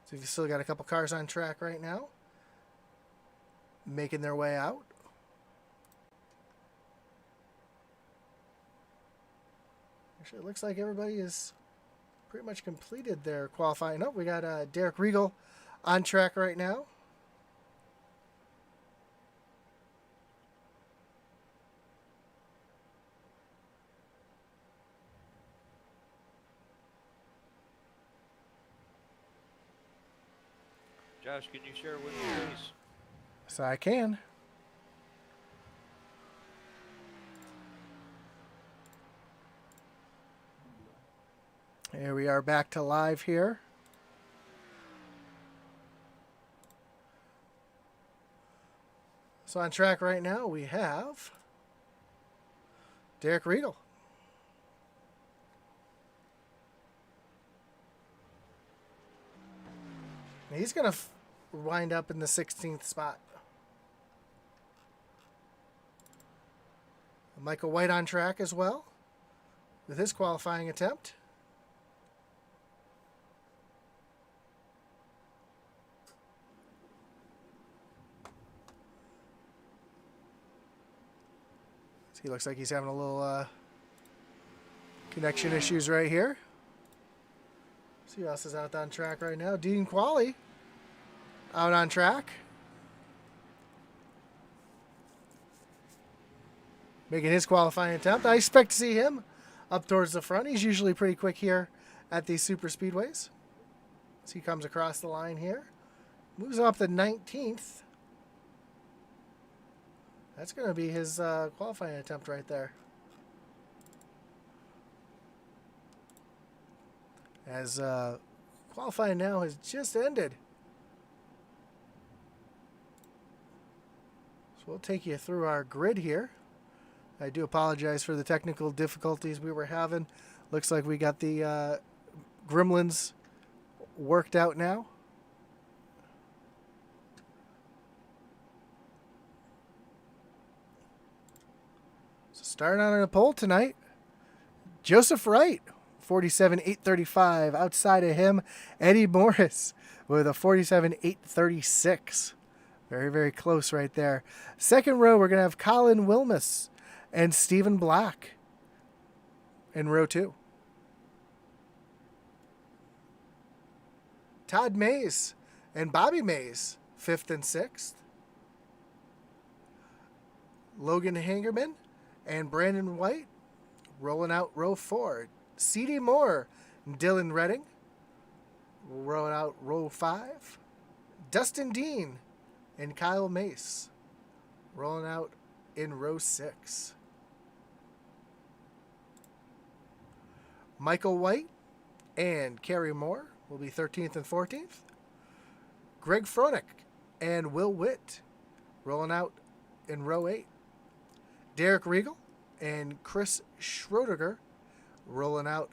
So you've still got a couple cars on track right now, making their way out. Actually, it looks like everybody is pretty much completed their qualifying. Oh, we got Derek Regal on track right now. Josh, can you share with me, please? So I can. Here we are back to live here. So on track right now we have Derek Regal. He's going to wind up in the 16th spot. Michael White on track as well with his qualifying attempt. He looks like he's having a little connection issues right here. See who else is out on track right now. Dean Qualley out on track. Making his qualifying attempt. I expect to see him up towards the front. He's usually pretty quick here at these super speedways. As he comes across the line here. Moves up to 19th. That's going to be his qualifying attempt right there. As qualifying now has just ended. So we'll take you through our grid here. I do apologize for the technical difficulties we were having. Looks like we got the gremlins worked out now. Starting on a pole tonight, Joseph Wright, 47.835. Outside of him, Eddie Morris with a 47.836. Very, very close right there. Second row, we're going to have Colin Wilmus and Stephen Black in row 2. Todd Mays and Bobby Mays, 5th and 6th. Logan Hangerman and Brandon White rolling out row 4. C.D. Moore and Dylan Redding rolling out row 5. Dustin Dean and Kyle Mace rolling out in row 6. Michael White and Kerry Moore will be 13th and 14th. Greg Froelich and Will Witt rolling out in row 8. Derek Regal and Chris Schroediger rolling out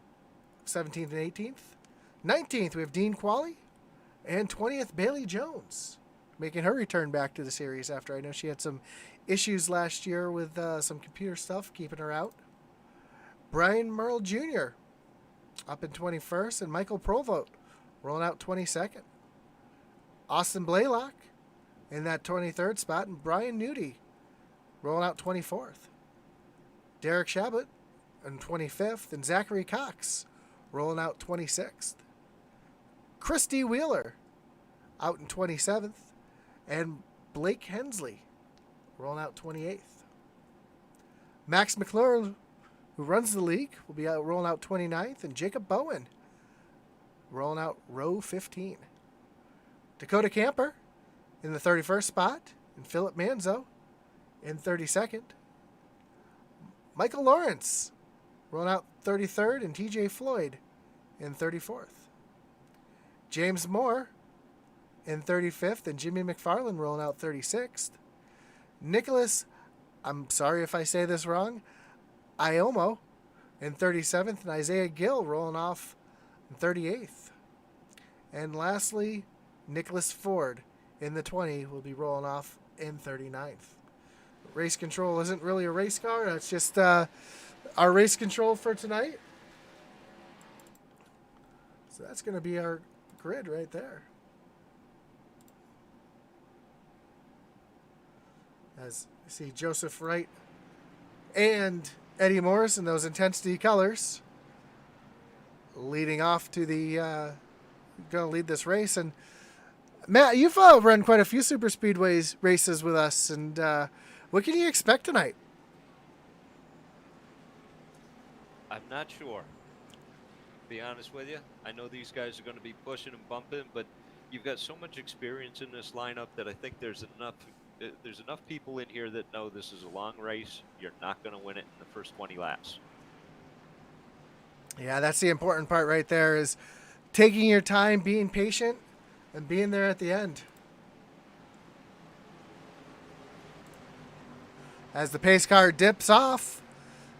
17th and 18th. 19th, we have Dean Qualley. And 20th, Bailey Jones, making her return back to the series after I know she had some issues last year with some computer stuff keeping her out. Brian Merle Jr. up in 21st, and Michael Provost rolling out 22nd. Austin Blaylock in that 23rd spot, and Brian Nudie rolling out 24th. Derek Shabbat in 25th, and Zachary Cox rolling out 26th. Christy Wheeler out in 27th, and Blake Hensley rolling out 28th. Max McClure, who runs the league, will be out rolling out 29th, and Jacob Bowen rolling out row 15. Dakota Camper in the 31st spot, and Philip Manzo in 32nd. Michael Lawrence rolling out 33rd, and TJ Floyd in 34th. James Moore in 35th, and Jimmy McFarland rolling out 36th. Nicholas, I'm sorry if I say this wrong, Iomo in 37th, and Isaiah Gill rolling off in 38th. And lastly, Nicholas Ford in the 20 will be rolling off in 39th. Race control isn't really a race car. That's just our race control for tonight. So that's going to be our grid right there. As you see Joseph Wright and Eddie Morris in those intensity colors leading off to the going to lead this race. And Matt, you've run quite a few super speedways races with us, and what can you expect tonight? I'm not sure. To be honest with you, I know these guys are going to be pushing and bumping, but you've got so much experience in this lineup that I think there's enough people in here that know this is a long race. You're not going to win it in the first 20 laps. Yeah, that's the important part right there, is taking your time, being patient, and being there at the end. As the pace car dips off,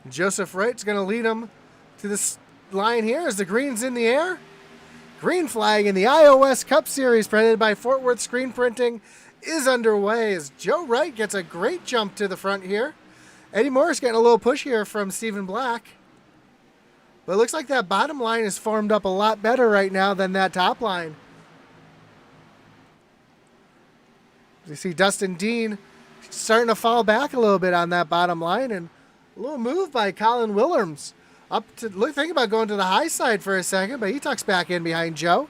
Joseph Wright's going to lead him to this line here as the green's in the air. Green flag in the iOS Cup Series presented by Fort Worth Screen Printing is underway as Joe Wright gets a great jump to the front here. Eddie Morris getting a little push here from Stephen Black. But it looks like that bottom line is formed up a lot better right now than that top line. You see Dustin Dean starting to fall back a little bit on that bottom line, and a little move by Colin Williams. Think about going to the high side for a second, but he tucks back in behind Joe.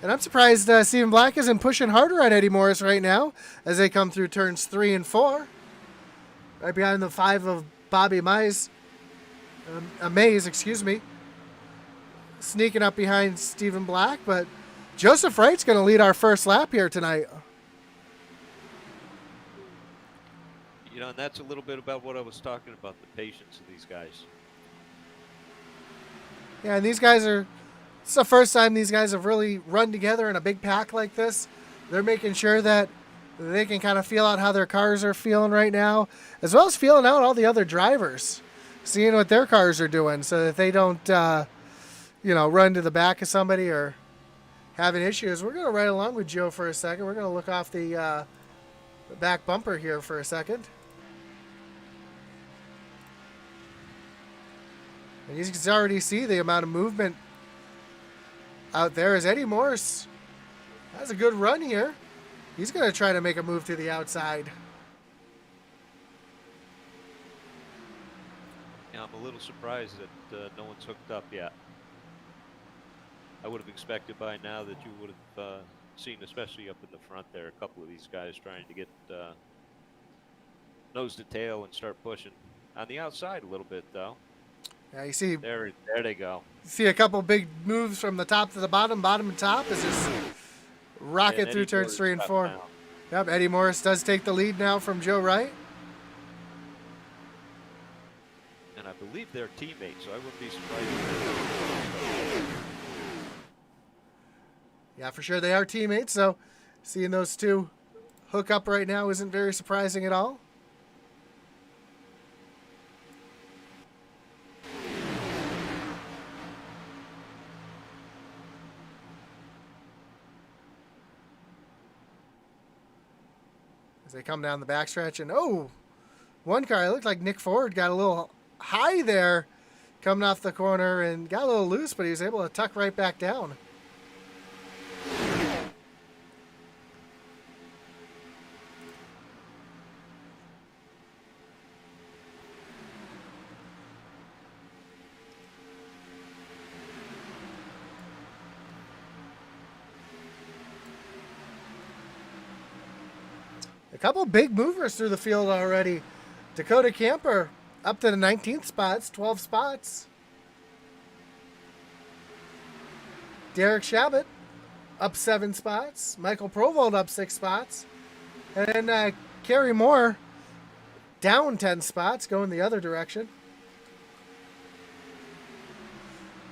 And I'm surprised Stephen Black isn't pushing harder on Eddie Morris right now as they come through turns 3 and 4. Right behind the 5 of Bobby Mays. Sneaking up behind Stephen Black, but Joseph Wright's going to lead our first lap here tonight. You know, and that's a little bit about what I was talking about, the patience of these guys. Yeah, and these guys it's the first time these guys have really run together in a big pack like this. They're making sure that they can kind of feel out how their cars are feeling right now, as well as feeling out all the other drivers, seeing what their cars are doing so that they don't, run to the back of somebody or having issues. We're going to ride along with Joe for a second. We're going to look off the back bumper here for a second. And you can already see the amount of movement out there as Eddie Morris has a good run here. He's going to try to make a move to the outside. Yeah, I'm a little surprised that no one's hooked up yet. I would have expected by now that you would have seen, especially up in the front there, a couple of these guys trying to get nose to tail and start pushing. On the outside a little bit, though. Yeah, you see. There they go. You see a couple big moves from the top to the bottom to top as just rocket through turns 3 and 4. Now. Yep, Eddie Morris does take the lead now from Joe Wright. And I believe they're teammates, so I wouldn't be surprised. Yeah, for sure they are teammates, so seeing those two hook up right now isn't very surprising at all. As they come down the backstretch, and one car, it looked like Nick Ford got a little high there coming off the corner and got a little loose, but he was able to tuck right back down. A couple big movers through the field already. Dakota Camper up to the 19th spots, 12 spots. Derek Shabbat up 7 spots. Michael Provold up 6 spots. And then Kerry Moore down 10 spots, going the other direction.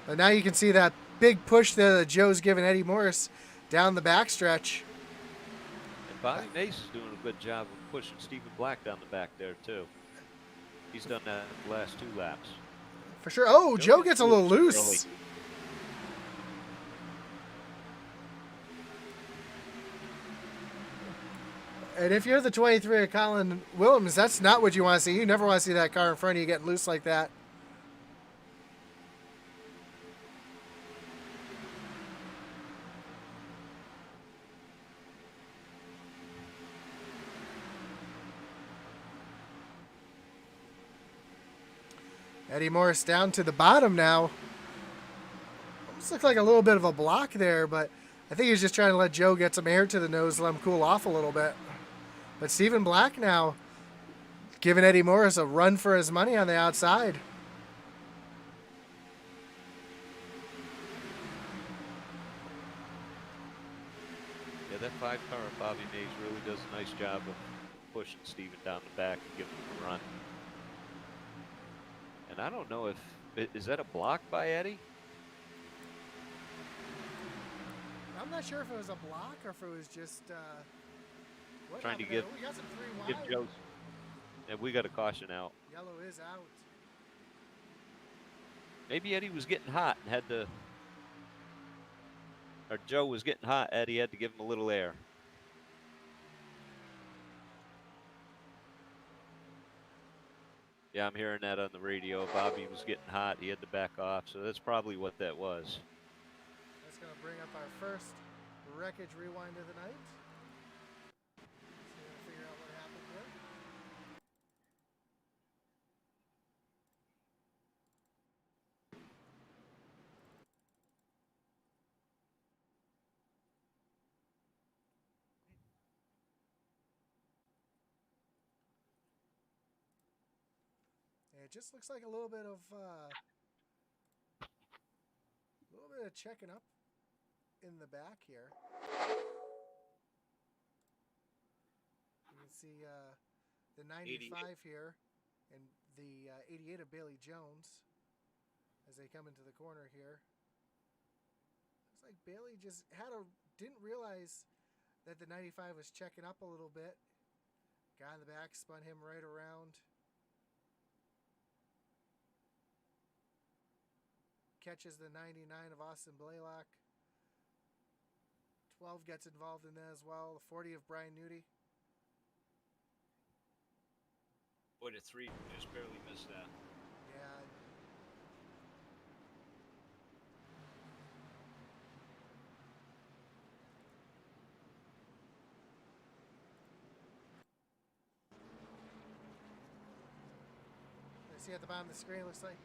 But now you can see that big push there that Joe's giving Eddie Morris down the backstretch. Bobby Mace is doing a good job of pushing Stephen Black down the back there, too. He's done that in the last 2 laps. For sure. Oh, Joe gets a little loose. And if you're the 23 of Colin Williams, that's not what you want to see. You never want to see that car in front of you getting loose like that. Eddie Morris down to the bottom now. Almost looked like a little bit of a block there, but I think he's just trying to let Joe get some air to the nose, let him cool off a little bit. But Stephen Black now giving Eddie Morris a run for his money on the outside. Yeah, that 5-car of Bobby Mays really does a nice job of pushing Steven down the back and giving him a run. And I don't know if, is that a block by Eddie? I'm not sure if it was a block or if it was just what Trying to happened there? give, We got some three give wide. Joe's. And we got a caution out. Yellow is out. Maybe Eddie was getting hot and had to, or Joe was getting hot. Eddie had to give him a little air. Yeah, I'm hearing that on the radio. Bobby was getting hot. He had to back off. So that's probably what that was. That's going to bring up our first wreckage rewind of the night. So we'll figure out what happened here. And it just looks like a little bit of checking up in the back here. You can see the 95 here and the 88 of Bailey Jones as they come into the corner here. Looks like Bailey just didn't realize that the 95 was checking up a little bit. Guy in the back spun him right around. Catches the 99 of Austin Blaylock. 12 gets involved in that as well. The 40 of Brian Nudie. Boy, the 3 just barely missed that. Yeah. You see at the bottom of the screen, looks like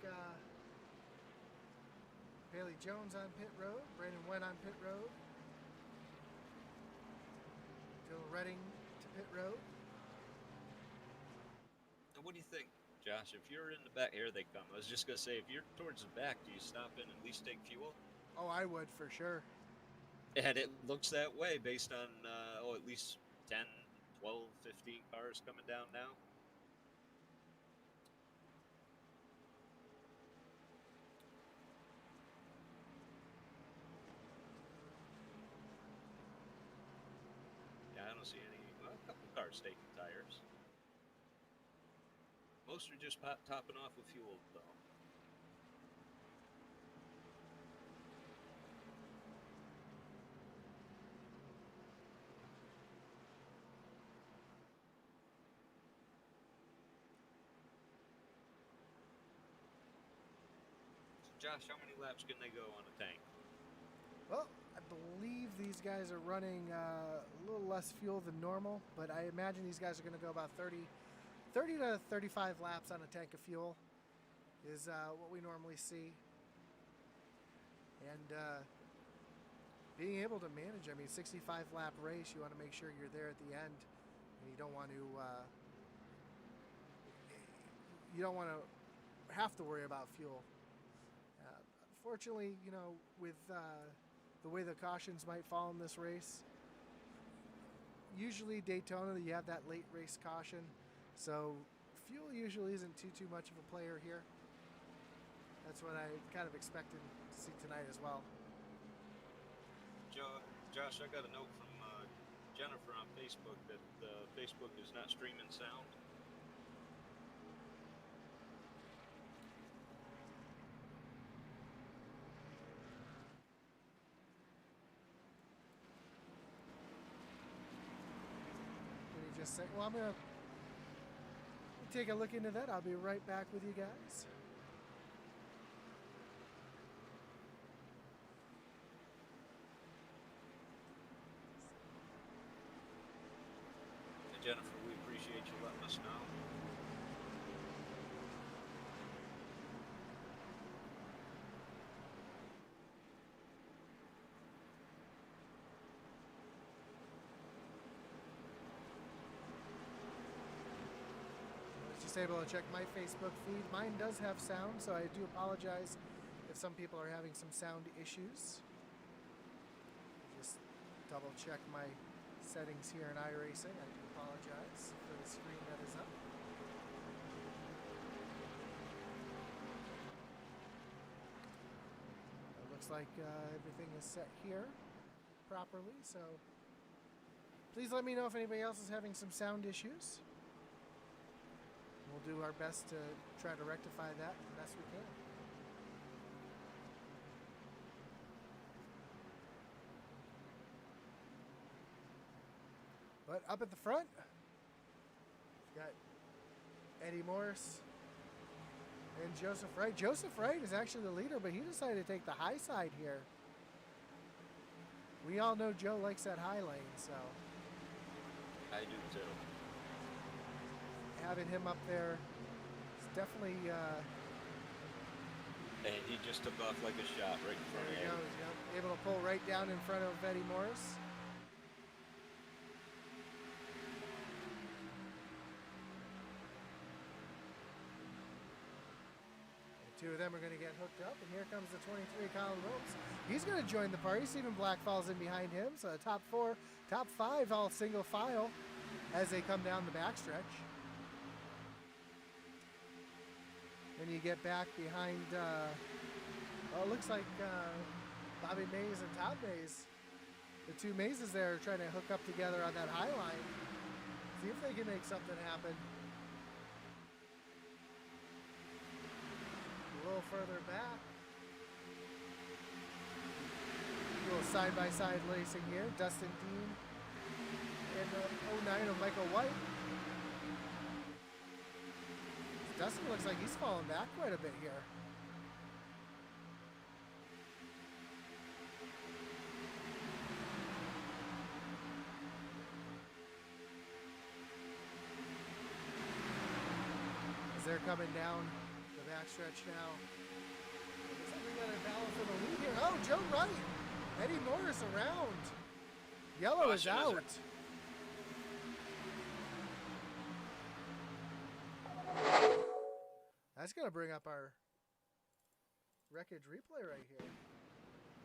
Bailey Jones on pit road, Brandon Went on pit road, Dylan Redding to pit road. And what do you think, Josh? If you're in the back, here they come. I was just going to say, if you're towards the back, do you stop in and at least take fuel? Oh, I would for sure. And it looks that way based on, at least 10, 12, 15 cars coming down now. I don't see any. Well, a couple cars taking tires. Most are just topping off with fuel, though. So, Josh, how many laps can they go on a tank? Well, I believe these guys are running a little less fuel than normal, but I imagine these guys are going to go about 30 to 35 laps on a tank of fuel is what we normally see. And being able to manage, 65 lap race, you want to make sure you're there at the end, and you don't want to have to worry about fuel. Unfortunately, with the way the cautions might fall in this race, usually Daytona you have that late race caution, so fuel usually isn't too much of a player here. That's what I kind of expected to see tonight as well. Josh, I got a note from Jennifer on Facebook that Facebook is not streaming sound. Just say, well, I'm going to take a look into that. I'll be right back with you guys. And Jennifer, we appreciate you letting us know. able to check my Facebook feed. Mine does have sound, so I do apologize if some people are having some sound issues. Just double check my settings here in iRacing. I do apologize for the screen that is up. It looks like everything is set here properly, so please let me know if anybody else is having some sound issues. We'll do our best to try to rectify that the best we can. But up at the front, we've got Eddie Morris and Joseph Wright. Joseph Wright is actually the leader, but he decided to take the high side here. We all know Joe likes that high lane, so. I do too. Having him up there is definitely. And he just took off like a shot right in front of There he him. goes, yep. Able to pull right down in front of Eddie Morris. The two of them are going to get hooked up, and here comes the 23, Colin Wilkes. He's going to join the party. Stephen Black falls in behind him, so the top four, top five, all single file as they come down the backstretch. Then you get back behind, well, it looks like Bobby Mays and Todd Mays. The two Mazes there are trying to hook up together on that high line. See if they can make something happen. A little further back. A little side-by-side racing here. Dustin Dean and the 09 of Michael White. Dustin looks like he's falling back quite a bit here. As they're coming down the backstretch now. Looks like we got a battle for the lead here. Oh, Joe Wright. Eddie Morris around. Yellow is out. That's going to bring up our wreckage replay right here.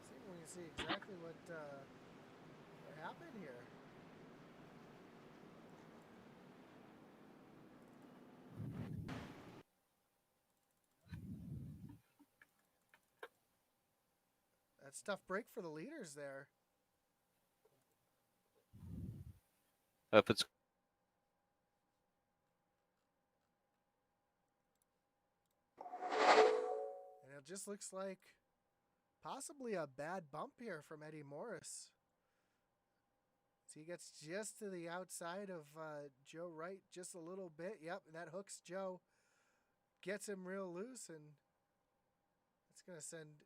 See if we can see exactly what happened here. That's a tough break for the leaders there. If it's And it just looks like possibly a bad bump here from Eddie Morris. So he gets just to the outside of Joe Wright just a little bit. Yep, and that hooks Joe. Gets him real loose, and it's going to send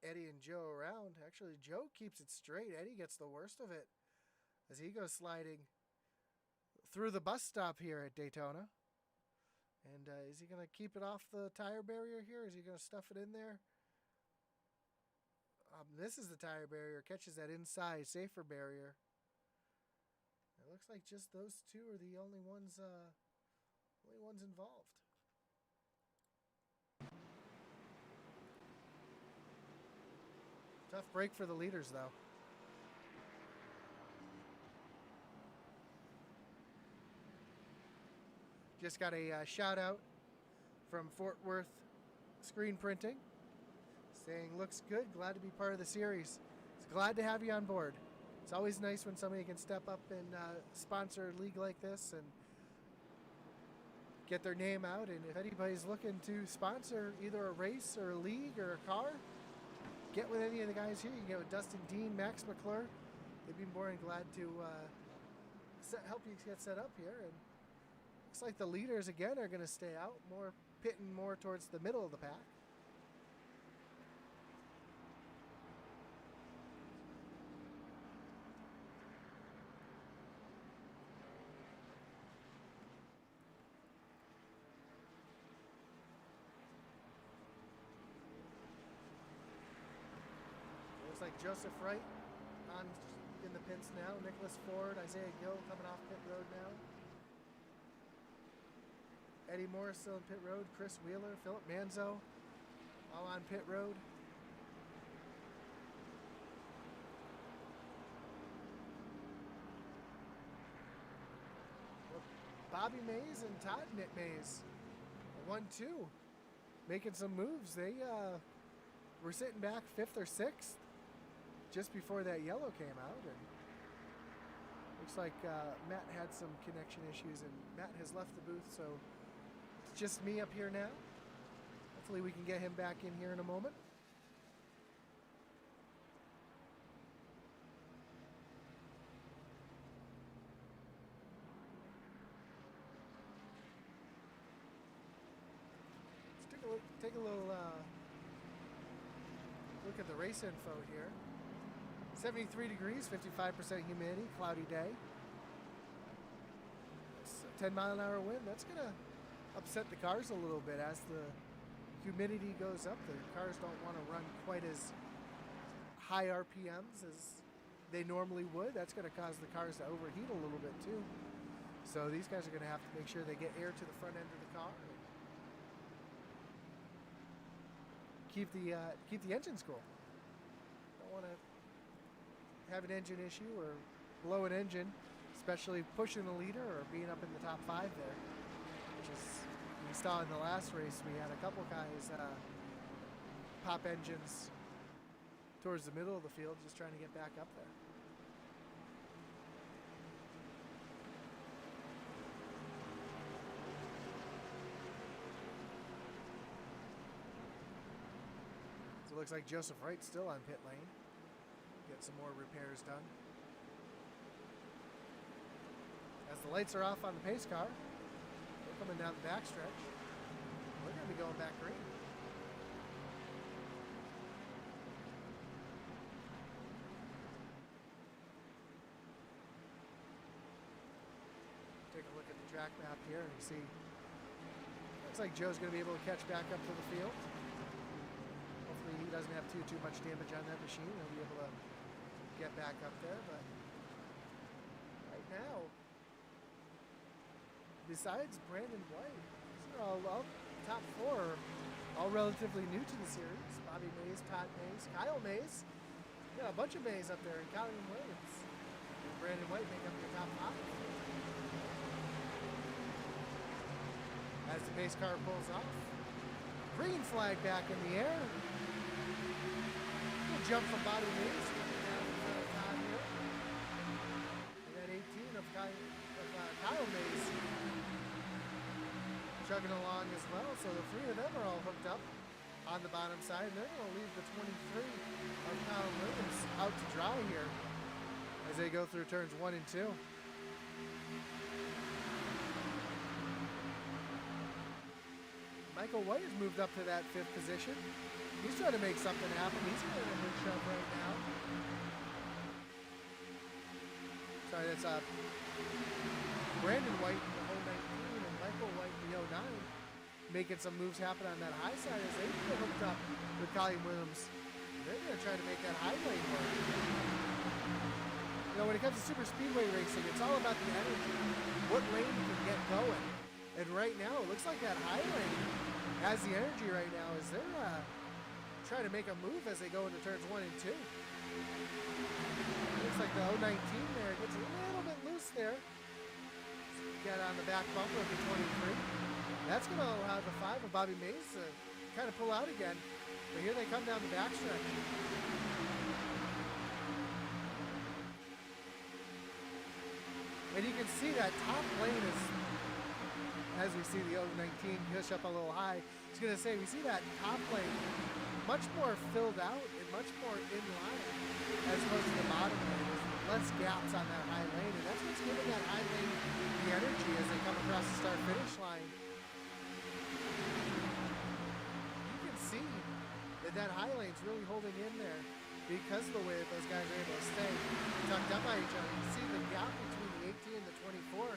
Eddie and Joe around. Actually, Joe keeps it straight. Eddie gets the worst of it as he goes sliding through the bus stop here at Daytona. And is he going to keep it off the tire barrier here? Is he going to stuff it in there? This is the tire barrier. Catches that inside safer barrier. It looks like just those two are the only ones involved. Tough break for the leaders, though. Just got a shout out from Fort Worth Screen Printing saying, looks good, glad to be part of the series. It's glad to have you on board. It's always nice when somebody can step up and sponsor a league like this and get their name out. And if anybody's looking to sponsor either a race or a league or a car, get with any of the guys here. You can get with Dustin Dean, Max McClure. They'd be more than glad to help you get set up here. And looks like the leaders again are going to stay out, pitting more towards the middle of the pack. Looks like Joseph Wright in the pits now. Nicholas Ford, Isaiah Gill coming off pit road now. Eddie Morris still in pit road. Chris Wheeler, Philip Manzo, all on pit road. Bobby Mays and Todd Mays, 1-2, making some moves. They were sitting back 5th or 6th just before that yellow came out, and looks like Matt had some connection issues, and Matt has left the booth, so it's just me up here now. Hopefully we can get him back in here in a moment. Take a little look at the race info here. 73 degrees, 55% humidity, cloudy day. It's a 10-mile-an-hour wind. That's going to upset the cars a little bit as the humidity goes up. The cars don't want to run quite as high RPMs as they normally would. That's going to cause the cars to overheat a little bit too. So these guys are going to have to make sure they get air to the front end of the car. Keep the engines cool. Don't want to have an engine issue or blow an engine, especially pushing the leader or being up in the top 5 there, which is, we saw in the last race, we had a couple guys pop engines towards the middle of the field just trying to get back up there. So it looks like Joseph Wright's still on pit lane. Get some more repairs done. As the lights are off on the pace car, they're coming down the backstretch. We're going to be going back green. Take a look at the track map here and you see, looks like Joe's going to be able to catch back up to the field. Hopefully he doesn't have too much damage on that machine. He'll be able to get back up there, but right now, besides Brandon White, these are all up. Top 4 all relatively new to the series. Bobby Mays, Todd Mays, Kyle Mays. Yeah, a bunch of Mays up there, and Colin Williams. And Brandon White make up your top 5. As the pace car pulls off, green flag back in the air. Little jump from Bobby Mays down in front of Todd here. And that 18 of Kyle Mays chugging along as well. So the 3 of them are all hooked up on the bottom side. And they're going to leave the 23 of Colin Williams out to dry here as they go through turns 1 and 2. Michael White has moved up to that 5th position. He's trying to make something happen. He's getting a good shove right now. Sorry, that's Brandon White in the 019 and Michael White in the 09 making some moves happen on that high side as they get hooked up with Colin Williams. They're going to try to make that high lane work. You know, when it comes to super speedway racing, it's all about the energy, what lane you can get going. And right now, it looks like that high lane has the energy right now as they're trying to make a move as they go into turns 1 and 2. Looks like the 019 there gets a little bit loose there. Get on the back bumper of the 23. That's going to allow the 5 of Bobby Mays to kind of pull out again. But here they come down the backstretch. And you can see that top lane is, as we see the 019 push up a little high, I was going to say, we see that top lane much more filled out and much more in line as opposed to the bottom lane. There's less gaps on that high lane, and that's what's giving that high lane the energy as they come across the start-finish line. You can see that high lane's really holding in there because of the way that those guys are able to stay tucked up by each other. You can see the gap between the 18 and the 24.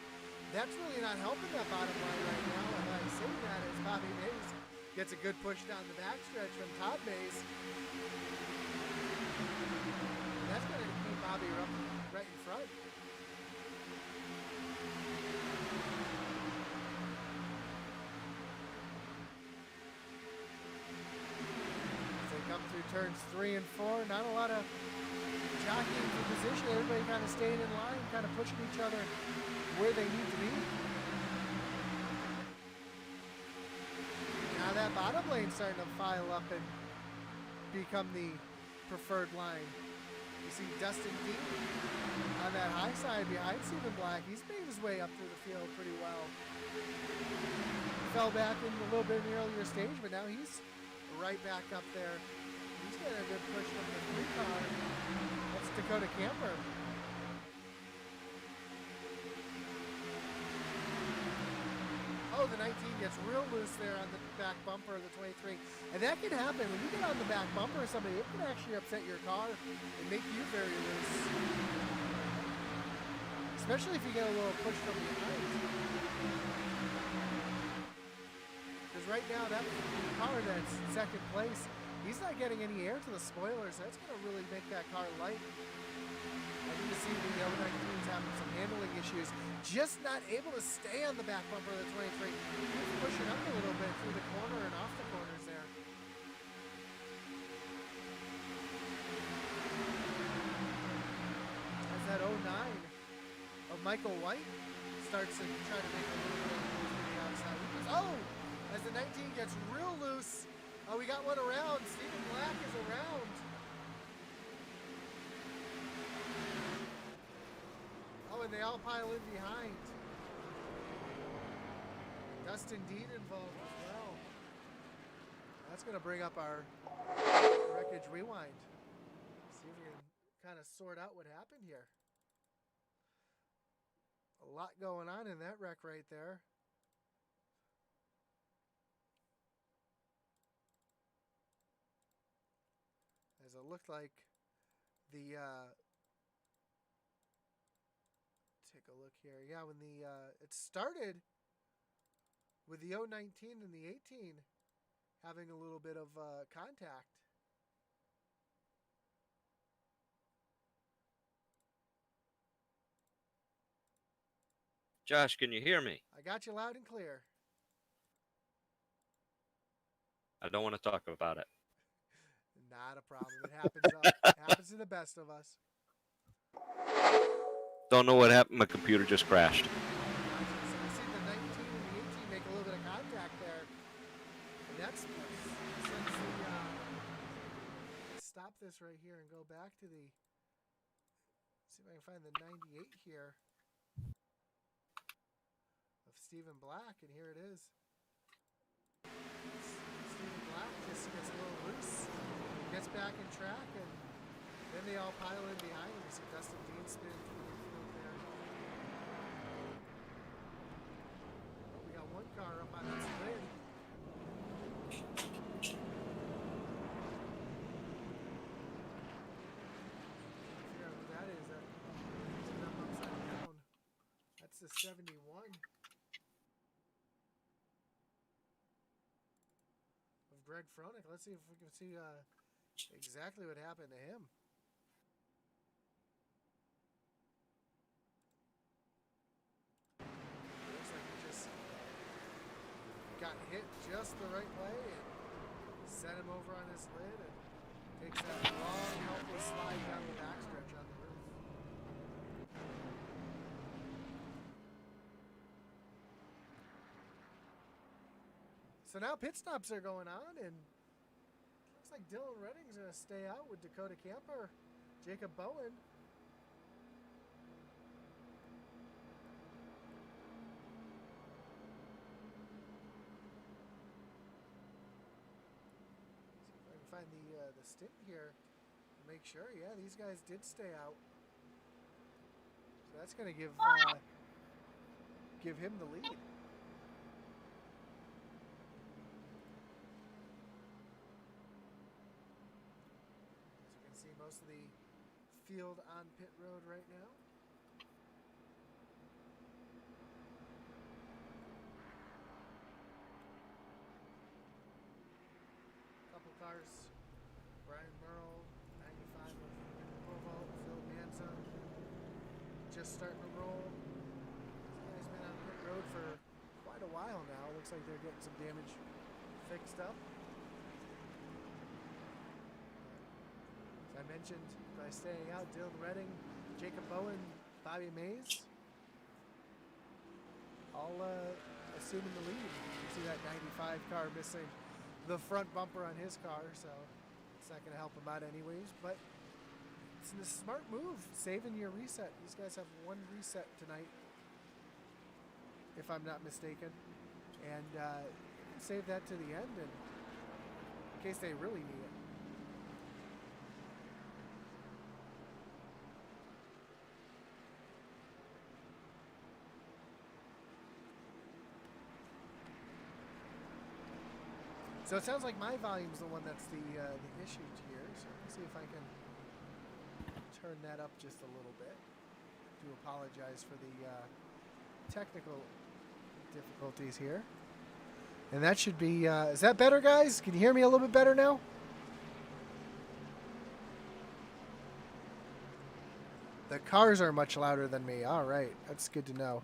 That's really not helping that bottom line right now. And why I'm saying that is Bobby Mays gets a good push down the backstretch from Todd Mays. And that's going to keep Bobby right in front. through turns 3 and 4. Not a lot of jockeying for position. Everybody kind of staying in line, kind of pushing each other where they need to be. Now that bottom lane's starting to file up and become the preferred line. You see Dustin Dean on that high side behind Stephen Black. He's made his way up through the field pretty well. Fell back in a little bit in the earlier stage, but now he's right back up there. He's getting a good push from the 3 car. That's Dakota Camper. Oh, the 19 gets real loose there on the back bumper of the 23. And that can happen. When you get on the back bumper of somebody, it can actually upset your car and make you very loose. Especially if you get a little push from behind. Because right now, that car that's in second place, he's not getting any air to the spoilers. So that's going to really make that car light. I think this evening the other 19's having some handling issues. Just not able to stay on the back bumper of the 23. He's pushing up a little bit through the corner and off the corners there. As that 09 of Michael White starts to try to make a little bit of a move to the outside. Oh! As the 19 gets real loose. Oh, we got one around. Stephen Black is around. Oh, and they all pile in behind. Dustin Dean involved as well. That's going to bring up our wreckage rewind. See if we can kind of sort out what happened here. A lot going on in that wreck right there. As it looked like the take a look here. Yeah, when the it started with the 019 and the 18 having a little bit of contact. Josh, can you hear me? I got you loud and clear. I don't want to talk about it. Not a problem. It happens. Happens to the best of us. Don't know what happened. My computer just crashed. So we see the 19 and the 18 make a little bit of contact there. And that's since let's stop this right here and go back to the. See if I can find the 98 here of Stephen Black, and here it is. Stephen Black just gets a little loose, gets back in track, and then they all pile in behind him. You see Dustin Dean spinning through the field there. Oh, we got one car up on its lid. Figure out who that is. That's up upside down. That's the 71. Of Greg Froelich. Let's see if we can see exactly what happened to him. Looks like he just got hit just the right way and set him over on his lid and takes that long, helpless slide down the backstretch on the roof. So now pit stops are going on, and looks like Dylan Redding's going to stay out with Dakota Camper, Jacob Bowen. See if I can find the stint here to make sure. Yeah, these guys did stay out. So that's going to give him the lead. See most of the field on pit road right now. Couple cars. Brian Merle, 95 of Provo, Phil Manza. Just starting to roll. This guy's been on pit road for quite a while now. Looks like they're getting some damage fixed up. I mentioned by staying out, Dylan Redding, Jacob Bowen, Bobby Mays, all assuming the lead. You see that 95 car missing the front bumper on his car, so it's not going to help him out anyways. But it's a smart move, saving your reset. These guys have one reset tonight, if I'm not mistaken. And you can save that to the end in case they really need it. So it sounds like my volume's the one that's the issue here. So let's see if I can turn that up just a little bit. Do apologize for the technical difficulties here. And that should be, is that better, guys? Can you hear me a little bit better now? The cars are much louder than me. All right, that's good to know.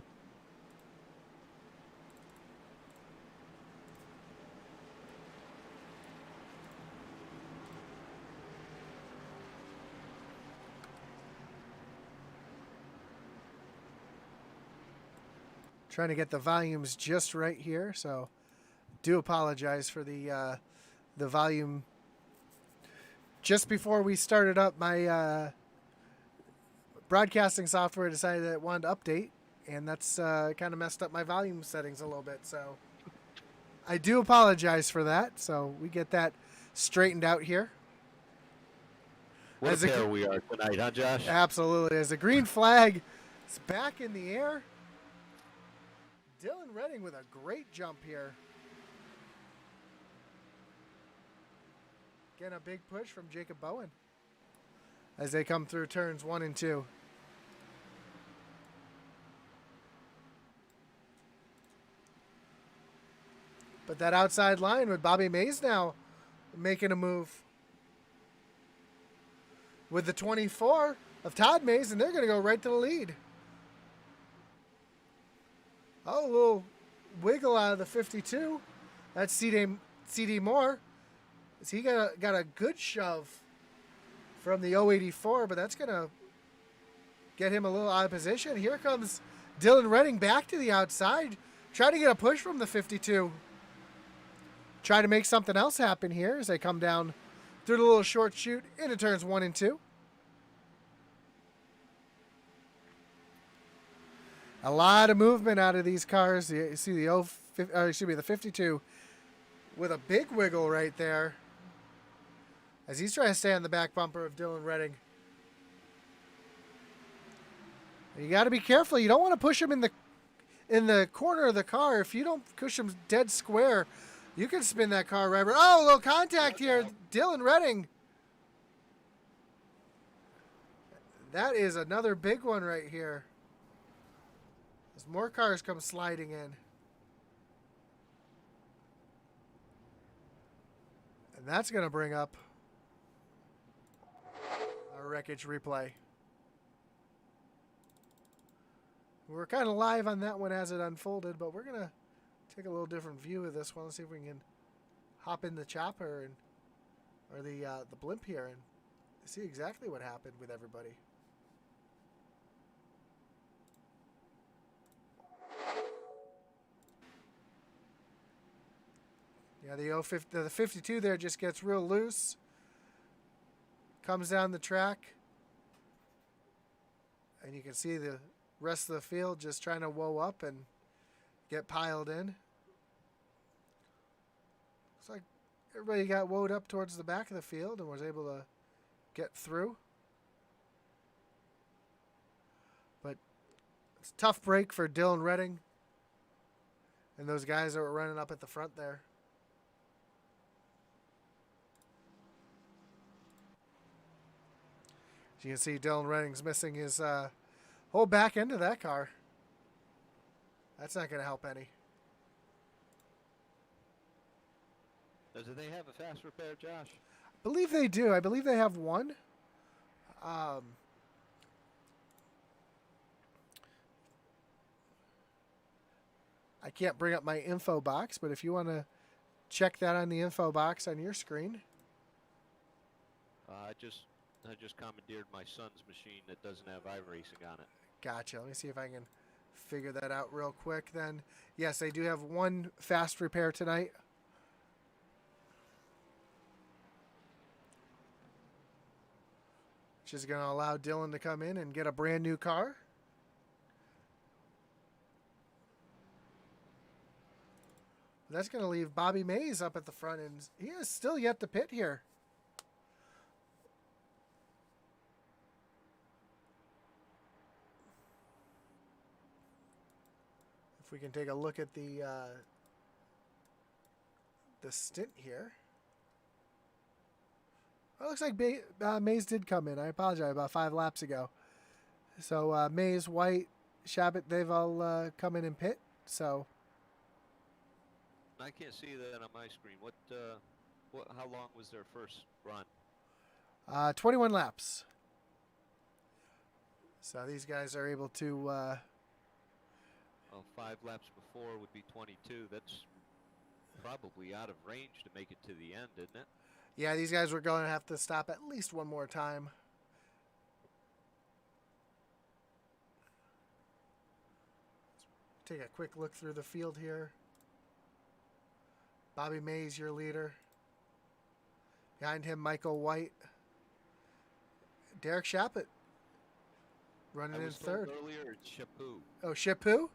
Trying to get the volumes just right here, so do apologize for the volume. Just before we started up, my broadcasting software decided that it wanted to update, and that's kind of messed up my volume settings a little bit. So I do apologize for that. So we get that straightened out here. What a pair we are tonight, huh, Josh? Absolutely. As a green flag is back in the air. Dylan Redding with a great jump here. Getting a big push from Jacob Bowen as they come through turns 1 and 2. But that outside line with Bobby Mays now making a move with the 24 of Todd Mays, and they're going to go right to the lead. Oh, a little wiggle out of the 52. That's CD Moore. He got a good shove from the 084, but that's going to get him a little out of position. Here comes Dylan Redding back to the outside, trying to get a push from the 52. Try to make something else happen here as they come down through the little short chute into turns 1 and 2. A lot of movement out of these cars. You see the 52 with a big wiggle right there as he's trying to stay on the back bumper of Dylan Redding. You got to be careful. You don't want to push him in the corner of the car. If you don't push him dead square, you can spin that car right. Oh, a little contact here. Dylan Redding. That is another big one right here. As more cars come sliding in. And that's going to bring up our wreckage replay. We're kind of live on that one as it unfolded, but we're going to take a little different view of this one. Let's see if we can hop in the chopper or the blimp here and see exactly what happened with everybody. Yeah, the 52 there just gets real loose. Comes down the track. And you can see the rest of the field just trying to woe up and get piled in. Looks like everybody got woed up towards the back of the field and was able to get through. But it's a tough break for Dylan Redding and those guys that were running up at the front there. As you can see, Dylan Redding's missing his whole back end of that car. That's not going to help any. Do they have a fast repair, Josh? I believe they do. I believe they have one. I can't bring up my info box, but if you want to check that on the info box on your screen. I just I just commandeered my son's machine that doesn't have iRacing on it. Gotcha. Let me see if I can figure that out real quick then. Yes, they do have one fast repair tonight. Which is going to allow Dylan to come in and get a brand new car. That's going to leave Bobby Mays up at the front, and he is still yet to pit here. If we can take a look at the stint here. Oh, it looks like Mays did come in. I apologize, about 5 laps ago. So Mays, White, Shabbat, they've all come in and pit. So I can't see that on my screen. How long was their first run? 21 laps. So these guys are able to. 5 laps before would be 22. That's probably out of range to make it to the end, isn't it? Yeah, these guys were going to have to stop at least one more time. Let's take a quick look through the field here. Bobby Mays, your leader. Behind him, Michael White. Derek Shappett running in third. Earlier, it's Chaput. Oh, Chaput?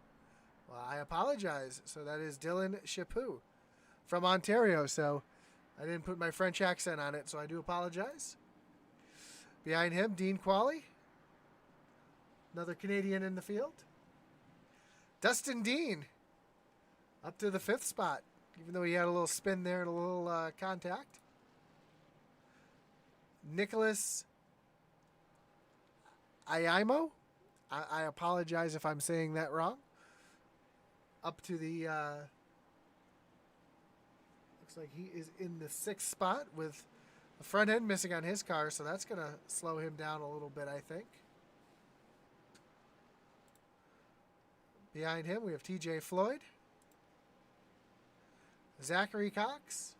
Well, I apologize. So that is Dylan Chaput from Ontario. So I didn't put my French accent on it, so I do apologize. Behind him, Dean Qualley. Another Canadian in the field. Dustin Dean up to the 5th spot, even though he had a little spin there and a little contact. Nicholas Ayaimo. I apologize if I'm saying that wrong. Up to the... looks like he is in the 6th spot with the front end missing on his car, so that's going to slow him down a little bit, I think. Behind him, we have TJ Floyd. Zachary Cox.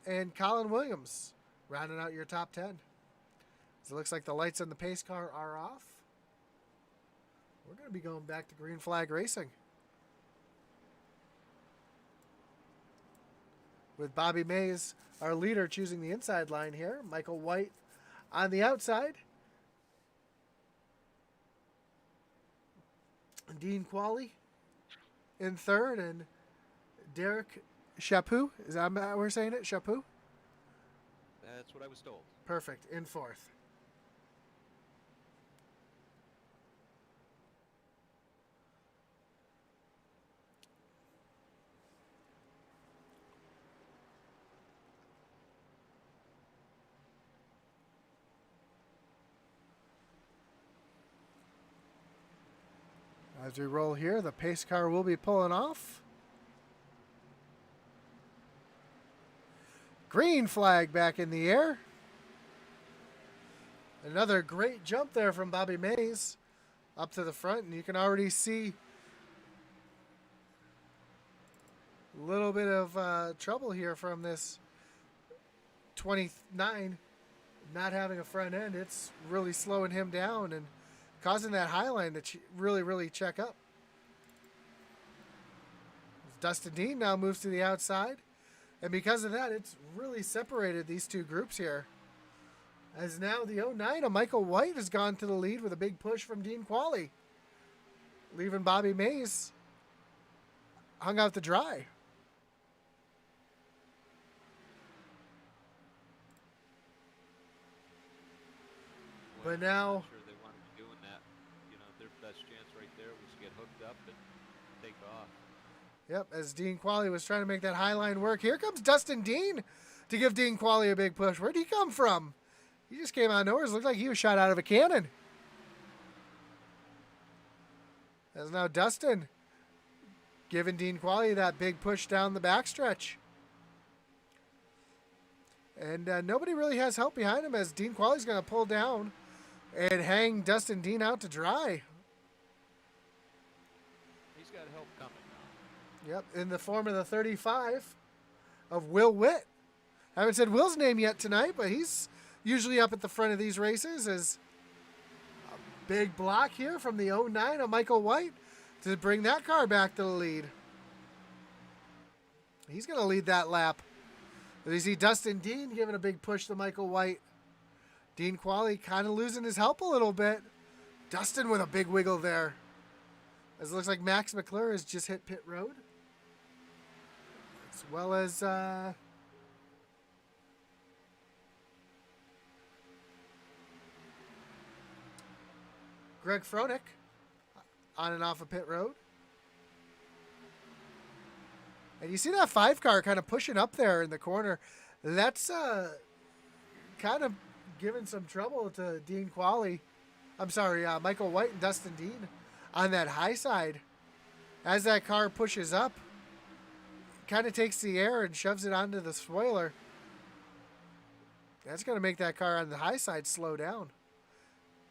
And Colin Williams, rounding out your top 10. So it looks like the lights on the pace car are off. We're going to be going back to green flag racing. With Bobby Mays, our leader, choosing the inside line here. Michael White on the outside. Dean Qualley in third, and Derek Chaput. Is that how we're saying it? Chaput? That's what I was told. Perfect. In 4th. As we roll here, the pace car will be pulling off. Green flag back in the air. Another great jump there from Bobby Mays up to the front, and you can already see a little bit of trouble here from this 29 not having a front end. It's really slowing him down and causing that high line to really check up. Dustin Dean now moves to the outside. And because of that, it's really separated these two groups here. As now the 09 of Michael White has gone to the lead with a big push from Dean Qualley, leaving Bobby Mays hung out to dry. Well, But now... I'm not sure they want to be doing that. You know, their best chance right there was to get hooked up and take off. Yep, as Dean Qualley was trying to make that high line work. Here comes Dustin Dean to give Dean Qualley a big push. Where'd he come from? He just came out of nowhere. It looked like he was shot out of a cannon. As now Dustin giving Dean Qualley that big push down the backstretch. And nobody really has help behind him as Dean Qualley's going to pull down and hang Dustin Dean out to dry. He's got help coming. Yep, in the form of the 35 of Will Witt. I haven't said Will's name yet tonight, but he's usually up at the front of these races as a big block here from the 09 of Michael White to bring that car back to the lead. He's going to lead that lap. But you see Dustin Dean giving a big push to Michael White. Dean Qualley kind of losing his help a little bit. Dustin with a big wiggle there. As it looks like Max McClure has just hit pit road. As well as Greg Froelich on and off of pit road. And you see that 5 car kind of pushing up there in the corner. That's kind of giving some trouble to Dean Qualley. I'm sorry, Michael White and Dustin Dean on that high side. As that car pushes up, kind of takes the air and shoves it onto the spoiler. That's going to make that car on the high side slow down.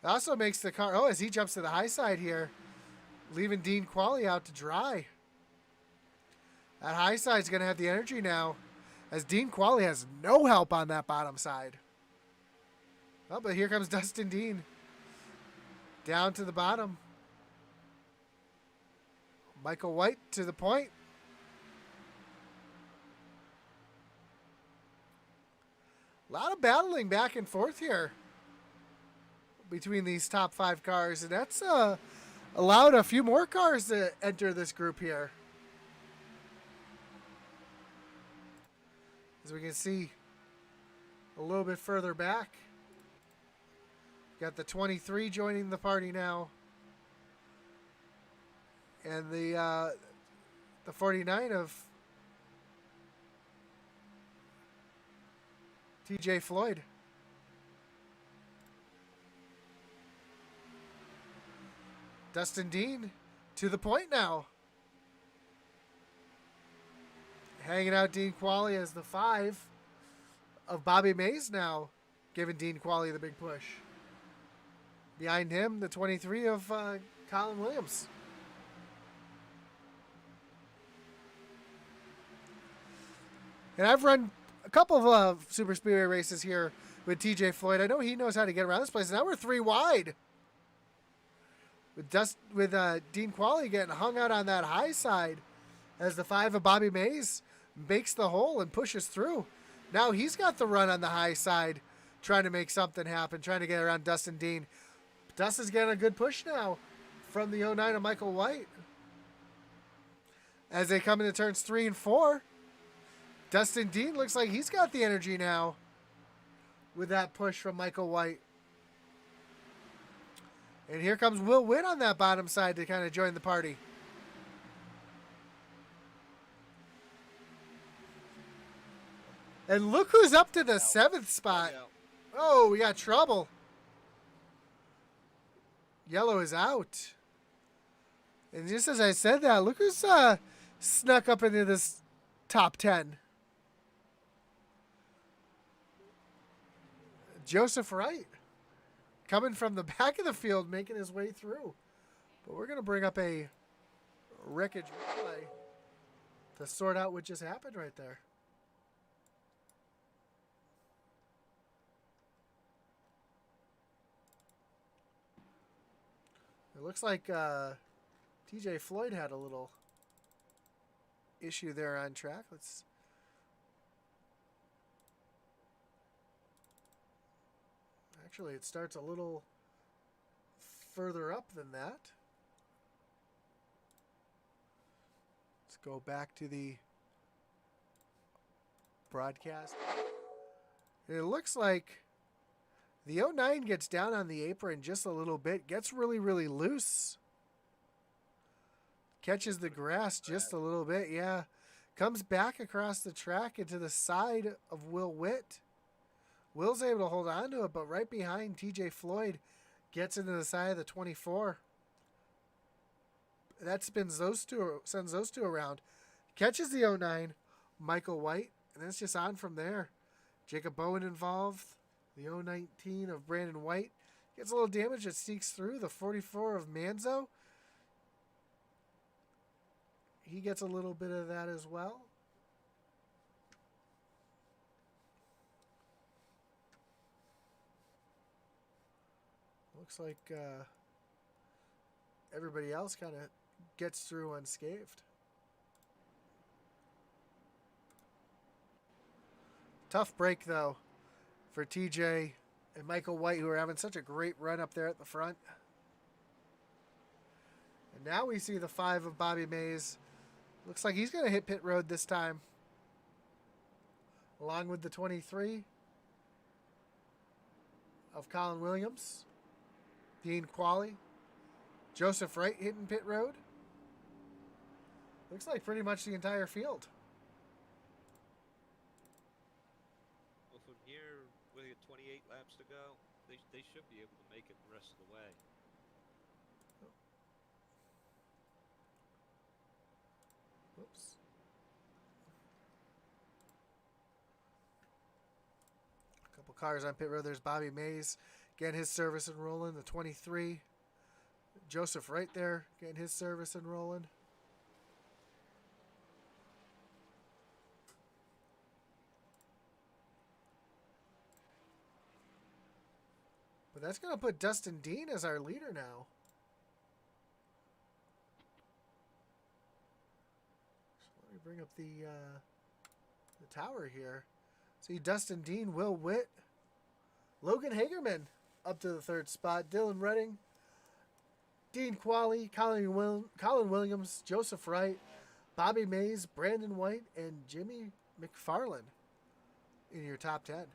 It also makes the car, as he jumps to the high side here, leaving Dean Qualley out to dry. That high side's going to have the energy now, as Dean Qualley has no help on that bottom side. Oh, but here comes Dustin Dean. Down to the bottom. Michael White to the point. A lot of battling back and forth here between these top 5 cars, and that's allowed a few more cars to enter this group here. As we can see a little bit further back, got the 23 joining the party now, and the 49 of TJ Floyd. Dustin Dean to the point now. Hanging out Dean Qualley as the 5 of Bobby Mays now, giving Dean Qualley the big push. Behind him, the 23 of Colin Williams. And I've run a couple of Super Speedway races here with TJ Floyd. I know he knows how to get around this place. Now we're 3 wide. With Dean Qualley getting hung out on that high side as the 5 of Bobby Mays makes the hole and pushes through. Now he's got the run on the high side, trying to make something happen, trying to get around Dustin Dean. Dustin's getting a good push now from the 09 of Michael White. As they come into turns 3 and 4, Dustin Dean looks like he's got the energy now with that push from Michael White. And here comes Will Witt on that bottom side to kind of join the party. And look who's up to the 7th spot. Oh, we got trouble. Yellow is out. And just as I said that, look who's snuck up into this top 10. Joseph Wright. Coming from the back of the field, making his way through. But we're going to bring up a wreckage replay to sort out what just happened right there. It looks like TJ Floyd had a little issue there on track. Actually, it starts a little further up than that. Let's go back to the broadcast. It looks like the 09 gets down on the apron just a little bit, gets really, really loose. Catches the grass just a little bit, yeah. Comes back across the track into the side of Will Witt. Will's able to hold on to it, but right behind TJ Floyd gets into the side of the 24. That sends those two around. Catches the 09, Michael White, and then it's just on from there. Jacob Bowen involved. The 019 of Brandon White gets a little damage that sneaks through. The 44 of Manzo, he gets a little bit of that as well. looks like everybody else kind of gets through unscathed. Tough break, though, for TJ and Michael White, who are having such a great run up there at the front. And now we see the 5 of Bobby Mays. Looks like he's going to hit pit road this time, along with the 23 of Colin Williams, Dean Qualley, Joseph Wright hitting pit road. Looks like pretty much the entire field. Well, from here, we got 28 laps to go. They should be able to make it the rest of the way. Whoops. A couple cars on pit road. There's Bobby Mays getting his service and rolling. The 23. Joseph right there getting his service and rolling. But that's going to put Dustin Dean as our leader now. So let me bring up the tower here. See Dustin Dean, Will Witt, Logan Hagerman up to the 3rd spot. Dylan Redding, Dean Qualley, Colin Williams, Joseph Wright, Bobby Mays, Brandon White, and Jimmy McFarland in your top 10.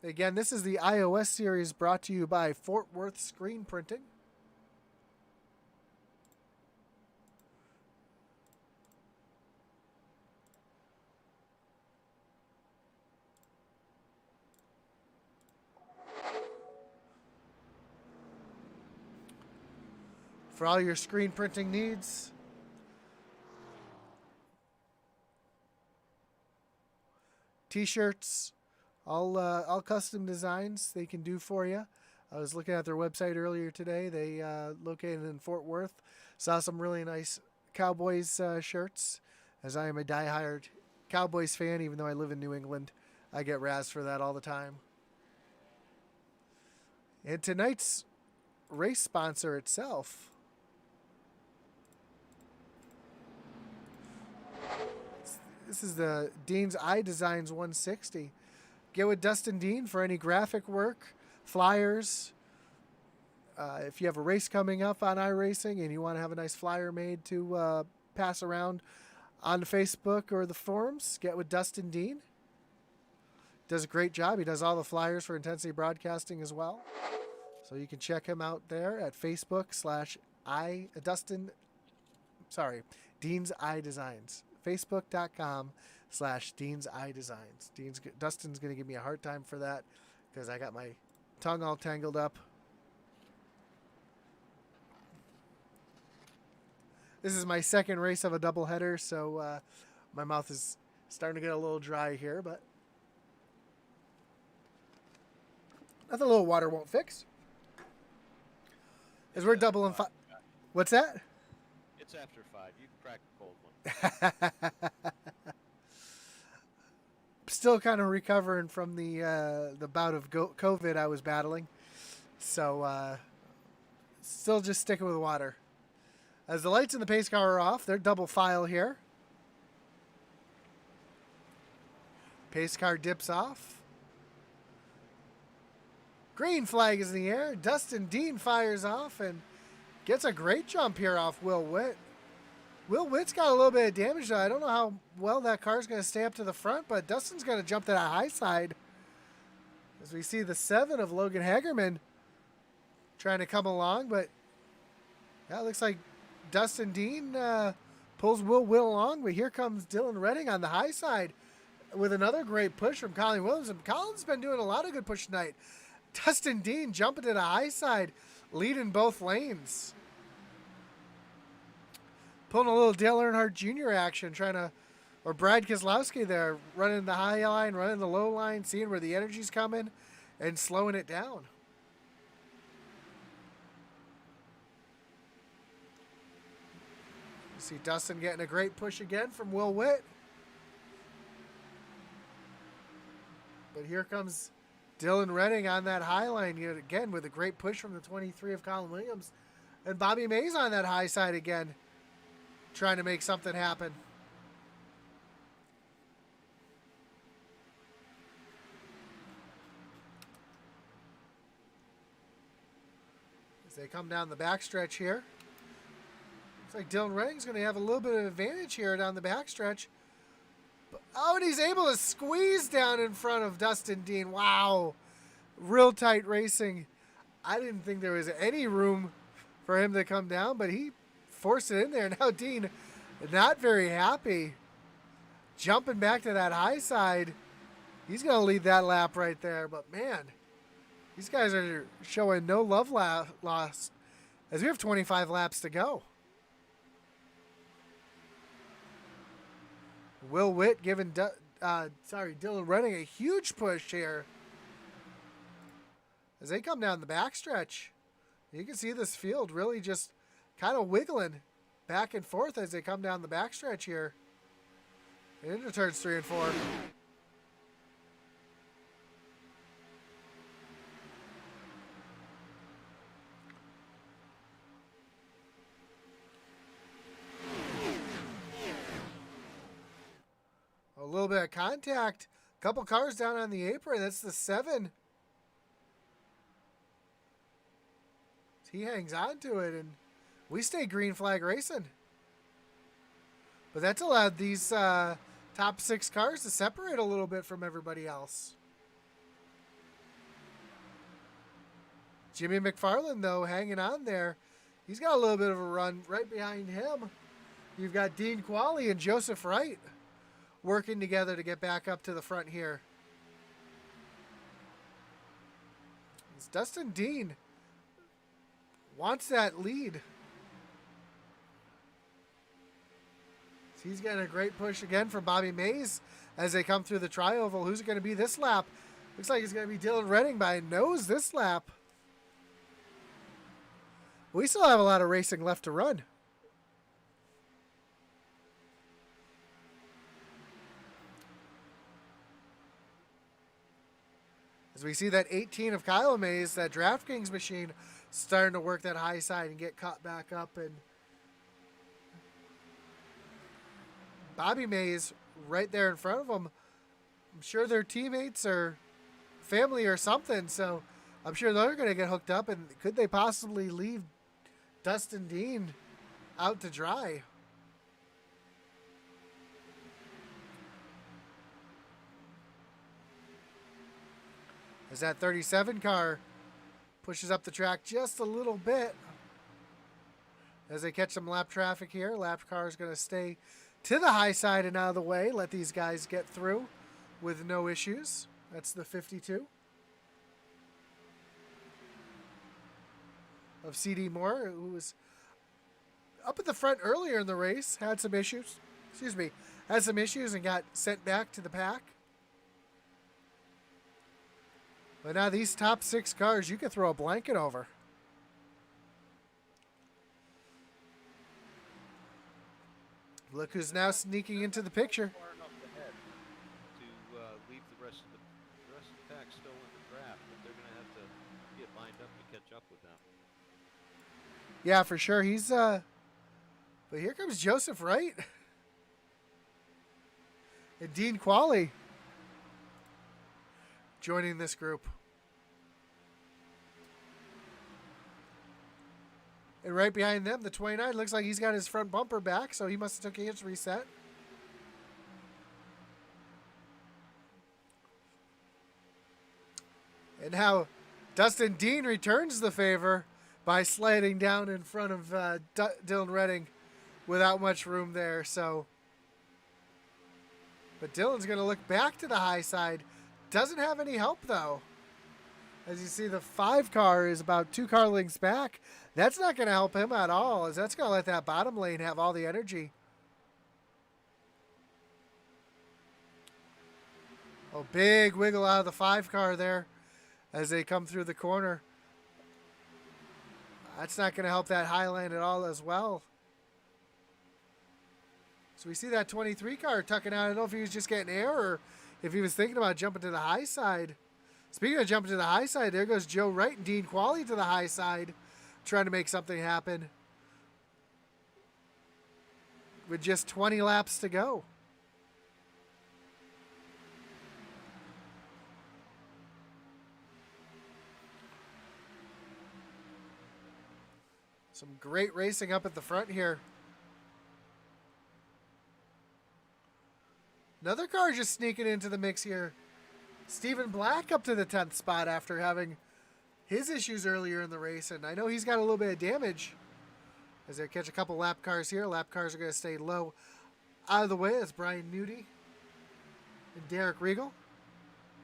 Again, this is the iOS series brought to you by Fort Worth Screen Printing. For all your screen printing needs, t-shirts, all custom designs they can do for you. I was looking at their website earlier today. They located in Fort Worth. Saw some really nice Cowboys shirts, as I am a diehard Cowboys fan, even though I live in New England. I get razzed for that all the time. And tonight's race sponsor itself, this is the Dean's IDesigns 160. Get with Dustin Dean for any graphic work, flyers. If you have a race coming up on iRacing and you want to have a nice flyer made to pass around on Facebook or the forums, get with Dustin Dean. Does a great job. He does all the flyers for Intensity Broadcasting as well. So you can check him out there at Facebook Dean's iDesigns. Facebook.com/Dean's iDesigns. Dustin's going to give me a hard time for that because I got my tongue all tangled up. This is my second race of a doubleheader, so my mouth is starting to get a little dry here, but nothing a little water won't fix. As we're doubling five. What's that? It's after 5. You can crack a cold one. Still kind of recovering from the bout of COVID I was battling. So still just sticking with water. As the lights in the pace car are off, they're double file here. Pace car dips off. Green flag is in the air. Dustin Dean fires off and gets a great jump here off Will Witt. Will Witt's got a little bit of damage, though. I don't know how well that car's going to stay up to the front, but Dustin's going to jump to that high side. As we see the 7 of Logan Hagerman trying to come along, but yeah, it looks like Dustin Dean pulls Will Witt along, but here comes Dylan Redding on the high side with another great push from Colin Williams. And Colin's been doing a lot of good push tonight. Dustin Dean jumping to the high side, leading both lanes. Pulling a little Dale Earnhardt Jr. action, or Brad Keselowski there, running the high line, running the low line, seeing where the energy's coming, and slowing it down. See Dustin getting a great push again from Will Witt. But here comes Dylan Redding on that high line yet again with a great push from the 23 of Colin Williams. And Bobby Mays on that high side again, trying to make something happen. As they come down the backstretch here. Looks like Dylan Redding's going to have a little bit of advantage here down the backstretch. Oh, and he's able to squeeze down in front of Dustin Dean. Wow. Real tight racing. I didn't think there was any room for him to come down, but he forced it in there. Now Dean not very happy. Jumping back to that high side. He's going to lead that lap right there. But, man, these guys are showing no love lost as we have 25 laps to go. Will Witt giving Dylan Redding a huge push here. As they come down the backstretch, you can see this field really just kind of wiggling back and forth as they come down the backstretch here. Into turns 3 and 4. A little bit of contact. Couple cars down on the apron. That's the 7. He hangs on to it, and we stay green flag racing. But that's allowed these top 6 cars to separate a little bit from everybody else. Jimmy McFarland, though, hanging on there. He's got a little bit of a run right behind him. You've got Dean Qualley and Joseph Wright working together to get back up to the front here. It's Dustin Dean wants that lead. He's getting a great push again from Bobby Mays as they come through the tri-oval. Who's it going to be this lap? Looks like it's going to be Dylan Redding by a nose this lap. We still have a lot of racing left to run. As we see that 18 of Kyle Mays, that DraftKings machine, starting to work that high side and get caught back up. And Bobby Mays right there in front of them. I'm sure they're teammates or family or something, so I'm sure they're going to get hooked up. And could they possibly leave Dustin Dean out to dry? As that 37 car pushes up the track just a little bit. As they catch some lap traffic here, lap car is going to stay to the high side and out of the way. Let these guys get through with no issues. That's the 52 of CD Moore, who was up at the front earlier in the race, had some issues. Had some issues and got sent back to the pack. But now these top 6 cars, you can throw a blanket over. Look who's now sneaking into the picture. Far enough ahead to leave the rest of the pack still in the draft, but they're going to have to get lined up to catch up with them. Yeah, for sure. He's but here comes Joseph Wright and Dean Qualley joining this group. And right behind them, the 29, looks like he's got his front bumper back, so he must have took his reset. And now Dustin Dean returns the favor by sliding down in front of Dylan Redding without much room there. So, but Dylan's going to look back to the high side. Doesn't have any help, though. As you see, the 5 car is about 2 car lengths back. That's not going to help him at all, as that's going to let that bottom lane have all the energy. Oh, big wiggle out of the 5 car there as they come through the corner. That's not going to help that high line at all as well. So we see that 23 car tucking out. I don't know if he was just getting air or if he was thinking about jumping to the high side. Speaking of jumping to the high side, there goes Joe Wright and Dean Qualley to the high side, trying to make something happen with just 20 laps to go. Some great racing up at the front here. Another car just sneaking into the mix here. Stephen Black up to the 10th spot after having his issues earlier in the race. And I know he's got a little bit of damage as they catch a couple lap cars here. Lap cars are going to stay low out of the way. That's Brian Nudie and Derek Riegel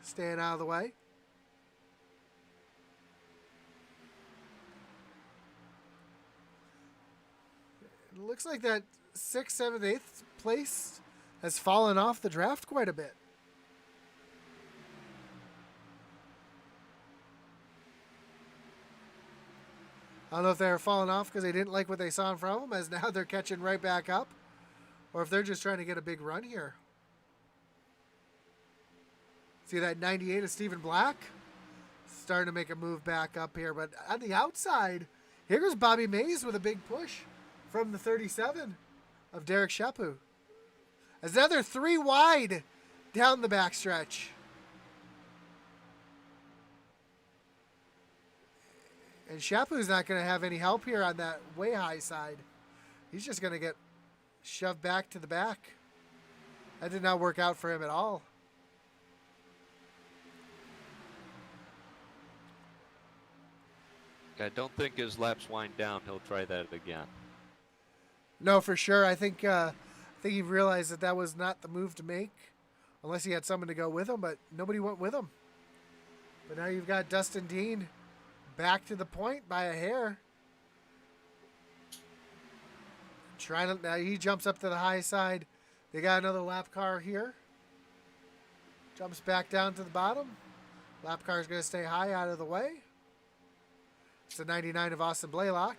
staying out of the way. It looks like that 6th, 7th, 8th place has fallen off the draft quite a bit. I don't know if they're falling off because they didn't like what they saw in front of them, as now they're catching right back up, or if they're just trying to get a big run here. See that 98 of Stephen Black? Starting to make a move back up here, but on the outside, here goes Bobby Mays with a big push from the 37 of Derek Chapu. As another 3 wide down the backstretch. And Chapu's not going to have any help here on that way high side. He's just going to get shoved back to the back. That did not work out for him at all. I don't think his laps wind down. He'll try that again. No, for sure. I think he realized that was not the move to make, unless he had someone to go with him, but nobody went with him. But now you've got Dustin Dean back to the point by a hair. Now he jumps up to the high side. They got another lap car here. Jumps back down to the bottom. Lap car is going to stay high out of the way. It's the 99 of Austin Blaylock.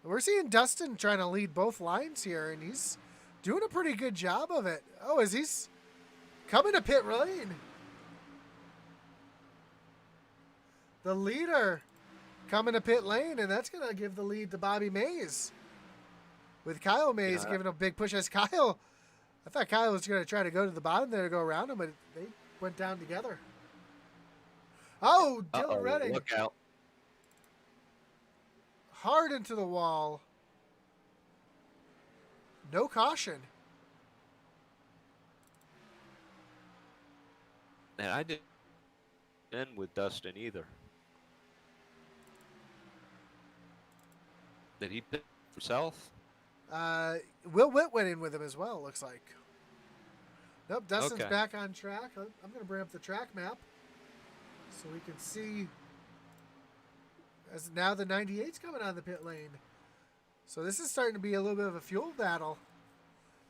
We're seeing Dustin trying to lead both lines here, and he's doing a pretty good job of it. Oh, as he's coming to pit lane. The leader coming to pit lane, and that's going to give the lead to Bobby Mays. With Kyle Mays giving a big push as Kyle. I thought Kyle was going to try to go to the bottom there to go around him, but they went down together. Oh, Dylan Redding. Look out. Hard into the wall. No caution. And I didn't end with Dustin either. Did he pick himself? Will Witt went in with him as well, looks like. Nope, Dustin's back on track. I'm going to bring up the track map so we can see. As now the 98's coming on the pit lane. So this is starting to be a little bit of a fuel battle.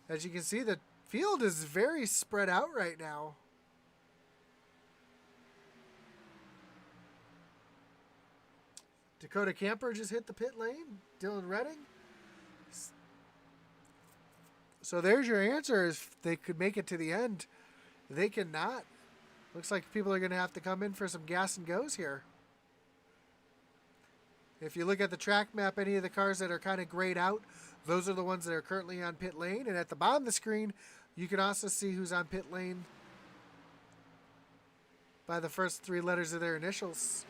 As you can see, the field is very spread out right now. Dakota Camper just hit the pit lane. Dylan Redding. So there's your answer. If they could make it to the end, they cannot. Looks like people are going to have to come in for some gas and goes here. If you look at the track map, any of the cars that are kind of grayed out, those are the ones that are currently on pit lane. And at the bottom of the screen, you can also see who's on pit lane by the first 3 letters of their initials.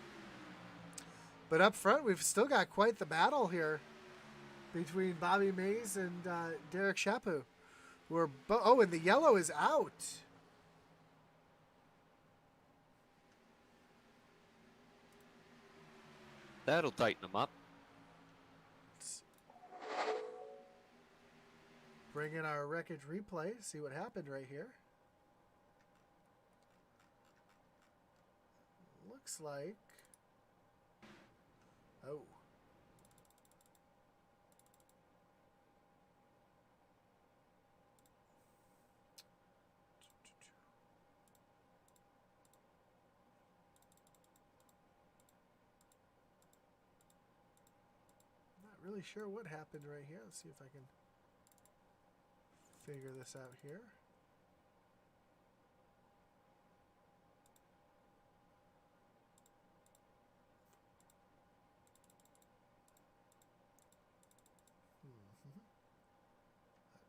But up front, we've still got quite the battle here between Bobby Mays and Derek Chapu. And the yellow is out. That'll tighten them up. Let's bring in our wreckage replay, see what happened right here. Looks like... Oh. really sure what happened right here. Let's see if I can figure this out here.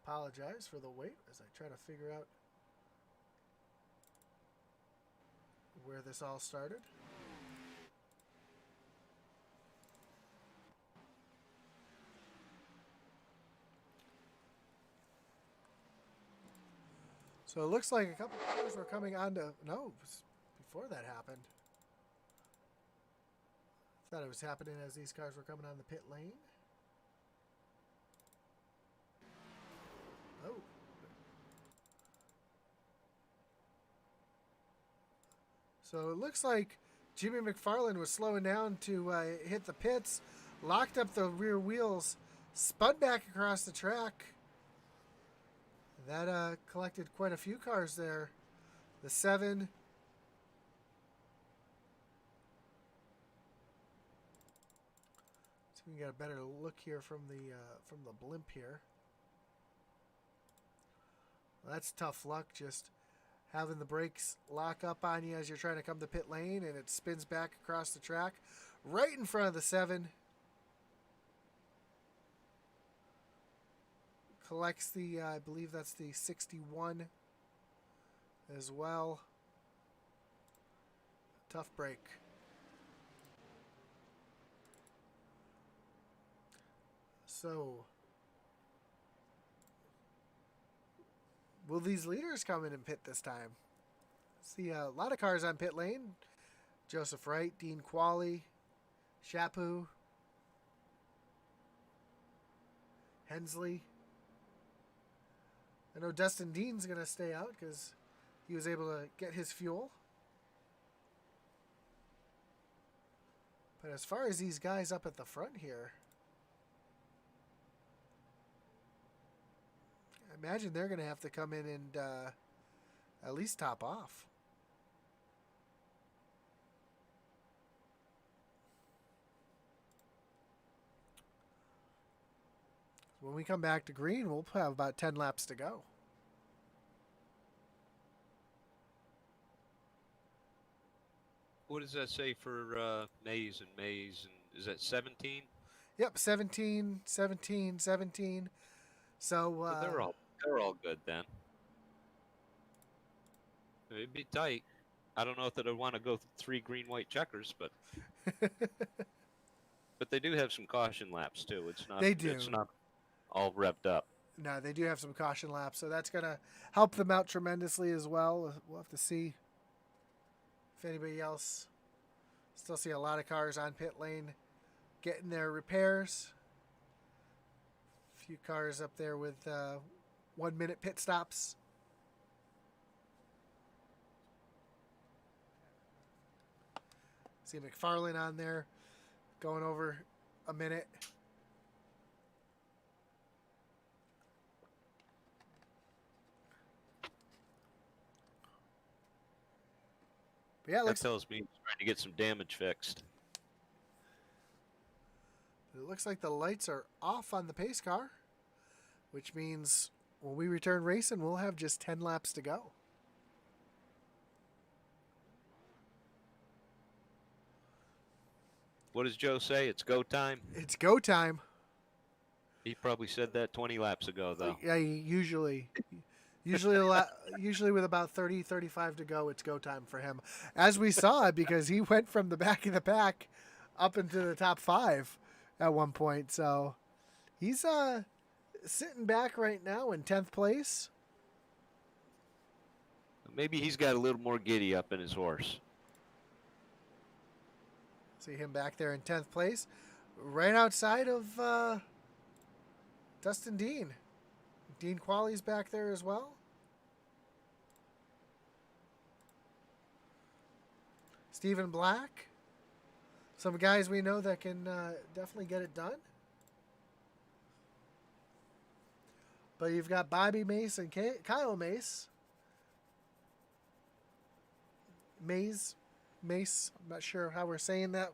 I apologize for the wait as I try to figure out where this all started. So it looks like a couple cars were coming onto... No, it was before that happened. I thought it was happening as these cars were coming on the pit lane. Oh. So it looks like Jimmy McFarland was slowing down to hit the pits, locked up the rear wheels, spun back across the track. That collected quite a few cars there. The 7. So we can get a better look here from the blimp here. Well, that's tough luck, just having the brakes lock up on you as you're trying to come to pit lane, and it spins back across the track right in front of the 7. Collects the, I believe that's the 61 as well. Tough break. So, will these leaders come in and pit this time? See a lot of cars on pit lane. Joseph Wright, Dean Qualley, Shapu, Hensley. I know Dustin Dean's going to stay out because he was able to get his fuel. But as far as these guys up at the front here, I imagine they're going to have to come in and at least top off. When we come back to green, we'll have about 10 laps to go. What does that say for Mays and Mays? And is that 17? Yep, 17, 17, 17. So they're all good then. It'd be tight. I don't know if I'd want to go 3 green, white checkers, but but they do have some caution laps too. It's not. They do. It's not all revved up. No, they do have some caution laps, so that's going to help them out tremendously as well. We'll have to see if anybody else. Still see a lot of cars on pit lane getting their repairs. A few cars up there with 1-minute pit stops. See McFarlane on there going over a minute. But yeah, that tells me he's trying to get some damage fixed. It looks like the lights are off on the pace car, which means when we return racing, we'll have just 10 laps to go. What does Joe say? It's go time? It's go time. He probably said that 20 laps ago, though. Yeah, usually with about 30, 35 to go, it's go time for him. As we saw, because he went from the back of the pack up into the top 5 at one point. So he's sitting back right now in 10th place. Maybe he's got a little more giddy up in his horse. See him back there in 10th place, right outside of Dustin Dean. Dean Qualley's back there as well. Stephen Black. Some guys we know that can definitely get it done. But you've got Bobby Mace and Kyle Mace. Mace, I'm not sure how we're saying that.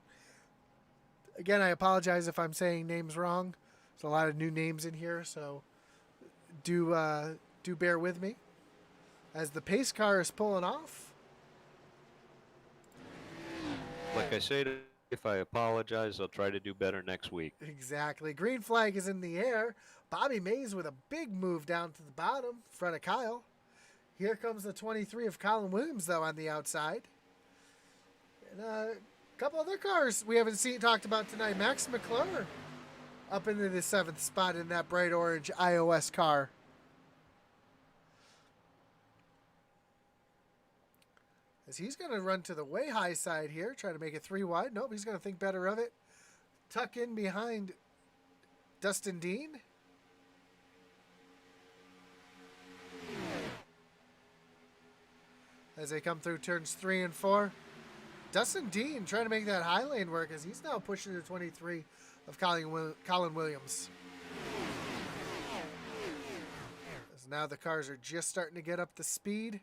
Again, I apologize if I'm saying names wrong. There's a lot of new names in here, so do bear with me. As the pace car is pulling off, Like I say, if I apologize, I'll try to do better next week. exactly. Green flag is in the air. Bobby Mays with a big move down to the bottom, in front of Kyle. Here comes the 23 of Colin Williams, though, on the outside. And a couple other cars we haven't seen talked about tonight. Max McClure up into the 7th spot in that bright orange iOS car. As he's going to run to the way high side here, try to make it 3 wide. Nope, he's going to think better of it. Tuck in behind Dustin Dean. As they come through turns 3 and 4. Dustin Dean trying to make that high lane work as he's now pushing the 23 of Colin Williams. As now the cars are just starting to get up to speed.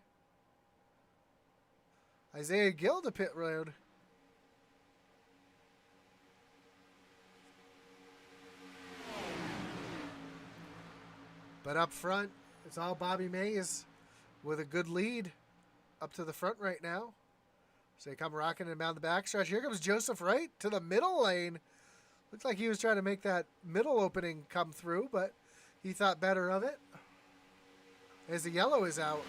Isaiah Gill to pit road. But up front, it's all Bobby Mays with a good lead up to the front right now. So they come rocking him down the backstretch. Here comes Joseph Wright to the middle lane. Looked like he was trying to make that middle opening come through, but he thought better of it. As the yellow is out.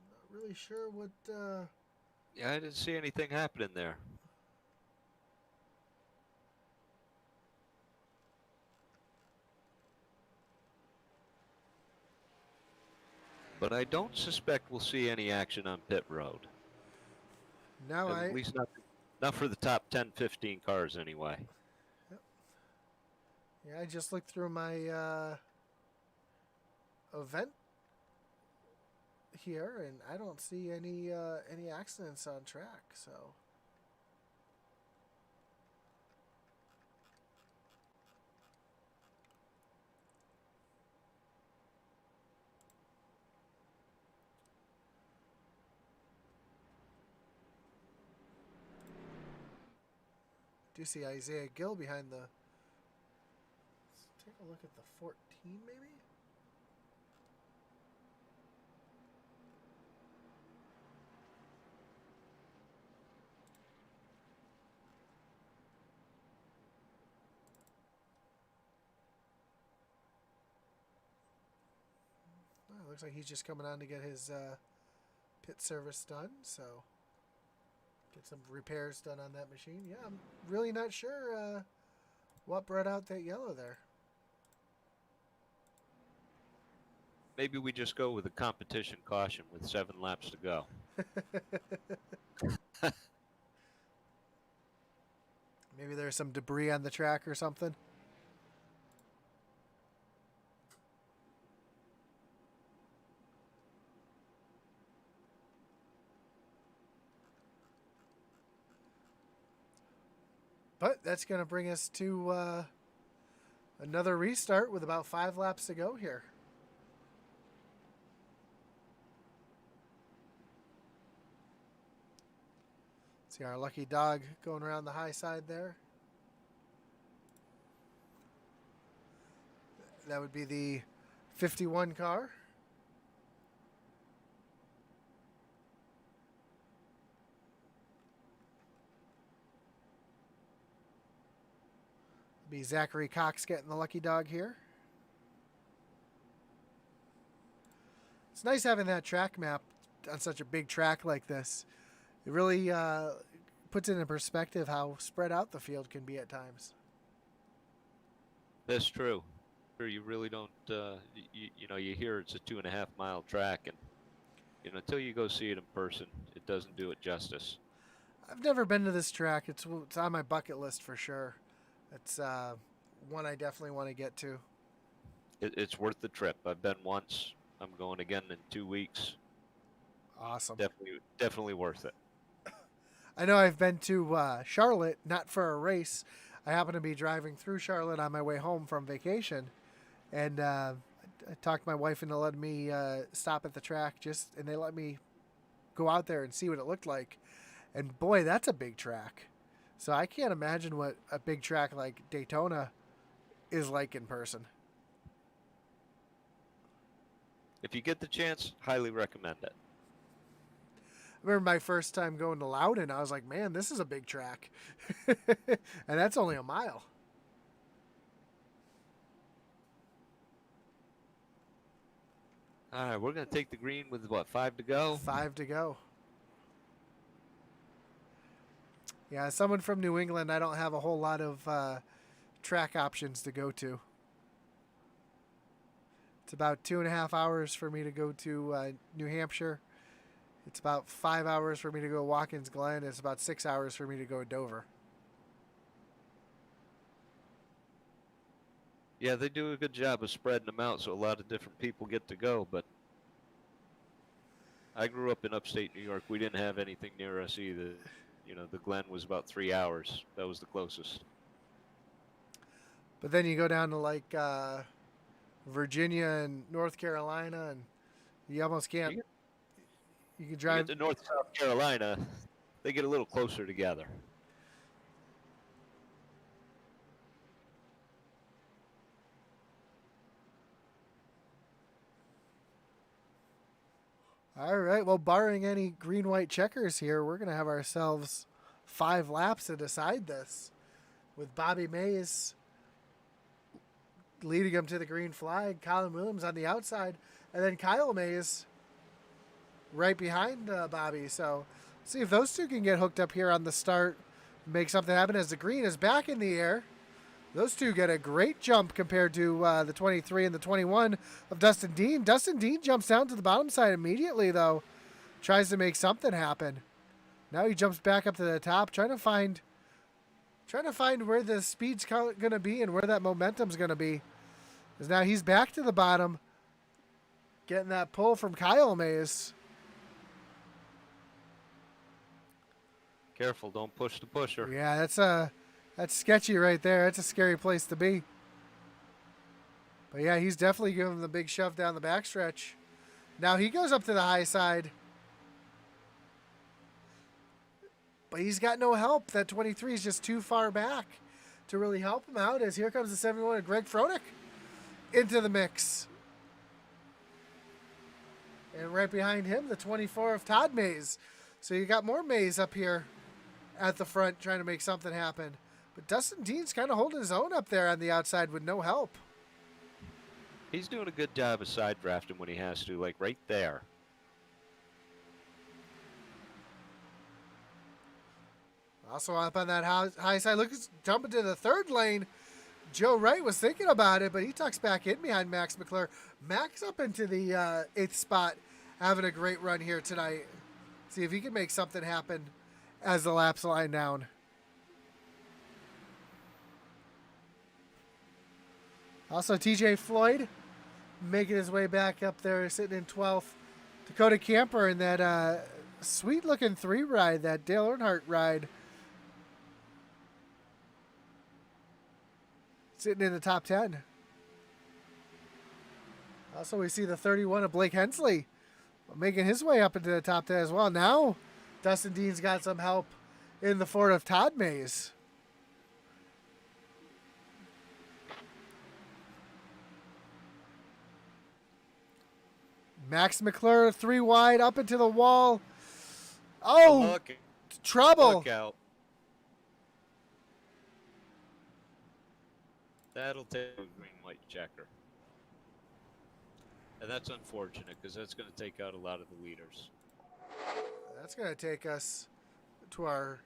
Not really sure what... Yeah, I didn't see anything happening there. But I don't suspect we'll see any action on pit road. No, At least not for the top 10, 15 cars anyway. Yep. Yeah, I just looked through my event here, and I don't see any accidents on track. So do see Isaiah Gill behind the. Let's take a look at the 14, maybe. Oh, looks like he's just coming on to get his pit service done, so get some repairs done on that machine. Yeah, I'm really not sure what brought out that yellow there. Maybe we just go with a competition caution with 7 laps to go. Maybe there's some debris on the track or something. But that's going to bring us to another restart with about 5 laps to go here. See our lucky dog going around the high side there. That would be the 51 car. Be Zachary Cox getting the lucky dog here. It's nice having that track map on such a big track like this. It really puts it in perspective how spread out the field can be at times. That's true. You really don't, you know, you hear it's a 2.5 mile track, and you know, until you go see it in person, it doesn't do it justice. I've never been to this track. It's on my bucket list for sure. It's one I definitely want to get to. It's worth the trip. I've been once. I'm going again in 2 weeks. Awesome. Definitely worth it. I know I've been to Charlotte, not for a race. I happened to be driving through Charlotte on my way home from vacation, and I talked my wife into letting me stop at the track and they let me go out there and see what it looked like. And boy, that's a big track. So I can't imagine what a big track like Daytona is like in person. If you get the chance, highly recommend it. I remember my first time going to Loudon, I was like, man, this is a big track. And that's only a mile. All right, we're going to take the green with, what, 5 to go? 5 to go. Yeah, as someone from New England, I don't have a whole lot of track options to go to. It's about 2.5 hours for me to go to New Hampshire. It's about 5 hours for me to go Watkins Glen. It's about 6 hours for me to go to Dover. Yeah, they do a good job of spreading them out so a lot of different people get to go, but I grew up in upstate New York. We didn't have anything near us either. You know, the Glen was about 3 hours. That was the closest. But then you go down to like Virginia and North Carolina, and you almost can't. You can drive to North South Carolina. They get a little closer together. All right. Well, barring any green-white checkers here, we're going to have ourselves 5 laps to decide this, with Bobby Mays leading him to the green flag, Colin Williams on the outside, and then Kyle Mays right behind Bobby. So see if those two can get hooked up here on the start, make something happen as the green is back in the air. Those two get a great jump compared to the 23 and the 21 of Dustin Dean. Dustin Dean jumps down to the bottom side immediately, though. Tries to make something happen. Now he jumps back up to the top, trying to find where the speed's going to be and where that momentum's going to be. Because now he's back to the bottom, getting that pull from Kyle Mays. Careful, don't push the pusher. Yeah, that's sketchy right there. That's a scary place to be. But yeah, he's definitely giving him the big shove down the backstretch. Now he goes up to the high side. But he's got no help. That 23 is just too far back to really help him out, as here comes the 71 of Greg Fronick into the mix. And right behind him, the 24 of Todd Mays. So you got more Mays up here at the front trying to make something happen. But Dustin Dean's kind of holding his own up there on the outside with no help. He's doing a good job of side drafting when he has to, like right there. Also up on that high side. Look, he's jumping to the third lane. Joe Wright was thinking about it, but he tucks back in behind Max McClure. Max up into the 8th spot, having a great run here tonight. See if he can make something happen as the laps line down. Also, TJ Floyd making his way back up there, sitting in 12th. Dakota Camper in that sweet-looking 3 ride, that Dale Earnhardt ride. Sitting in the top 10. Also, we see the 31 of Blake Hensley making his way up into the top 10 as well. Now, Dustin Dean's got some help in the Ford of Todd Mays. Max McClure 3 wide up into the wall. Oh, trouble. Look out. That'll take a green-white checker. And that's unfortunate because that's going to take out a lot of the leaders. That's going to take us to our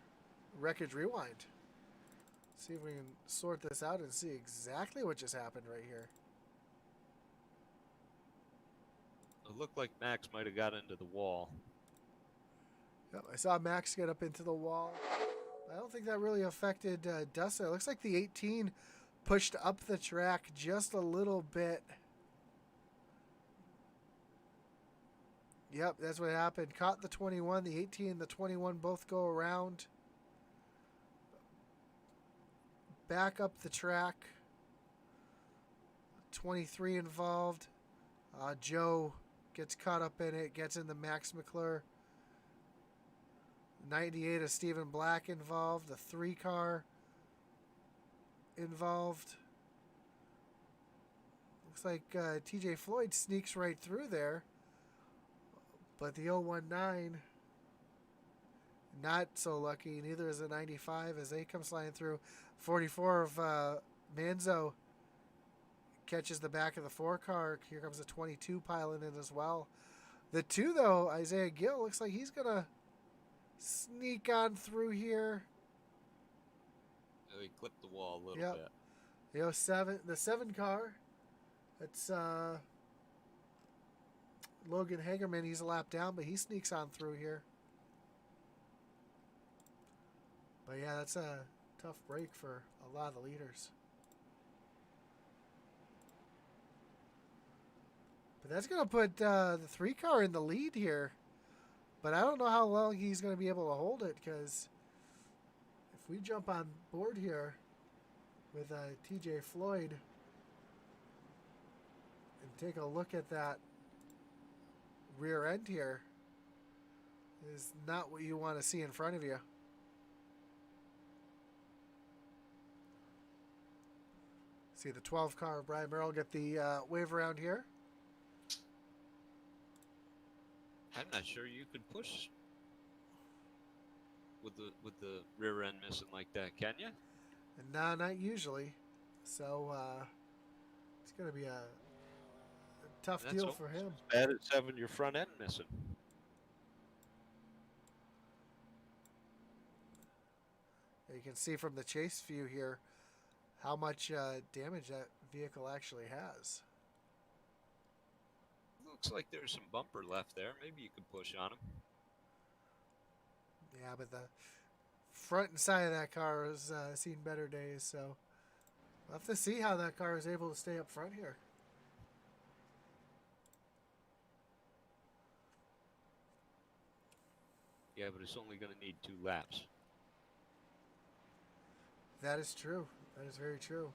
wreckage rewind. See if we can sort this out and see exactly what just happened right here. It looked like Max might have got into the wall. Yep, I saw Max get up into the wall. I don't think that really affected Dustin. It looks like the 18 pushed up the track just a little bit. Yep, that's what happened. Caught the 21. The 18 and the 21 both go around. back up the track. 23 involved. Joe gets caught up in it, gets in the Max McClure. 98 of Stephen Black involved. The 3 car involved. Looks like TJ Floyd sneaks right through there. But the 019, not so lucky. Neither is the 95 as they come sliding through. 44 of Manzo catches the back of the 4 car. Here comes the 22 piling in as well. The 2, though, Isaiah Gill, looks like he's going to sneak on through here. Oh, he clipped the wall a little bit. The 7 car. It's Logan Hagerman. He's a lap down, but he sneaks on through here. But yeah, that's a tough break for a lot of the leaders. But that's going to put the 3 car in the lead here. But I don't know how long he's going to be able to hold it, because if we jump on board here with TJ Floyd and take a look at that rear end here, is not what you want to see in front of you. See the 12 car of Brian Merrill get the wave around here. I'm not sure you could push with the rear end missing like that, can you? And no, not usually. So it's going to be a tough deal for him. As bad as having your front end missing. You can see from the chase view here how much damage that vehicle actually has. Looks like there's some bumper left there. Maybe you could push on him. Yeah, but the front and side of that car has seen better days, so we'll have to see how that car is able to stay up front here. Yeah, but it's only going to need 2 laps. That is true. That is very true.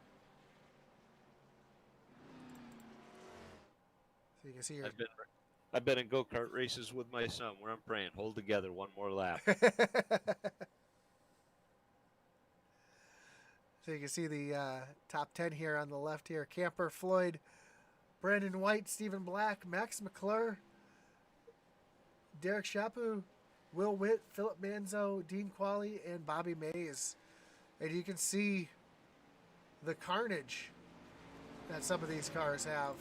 So you can see here. I've been in go-kart races with my son where I'm praying, hold together, 1 more lap. So you can see the top 10 here on the left here. Camper, Floyd, Brandon White, Stephen Black, Max McClure, Derek Chapu, Will Witt, Philip Manzo, Dean Qualley, and Bobby Mays. And you can see the carnage that some of these cars have.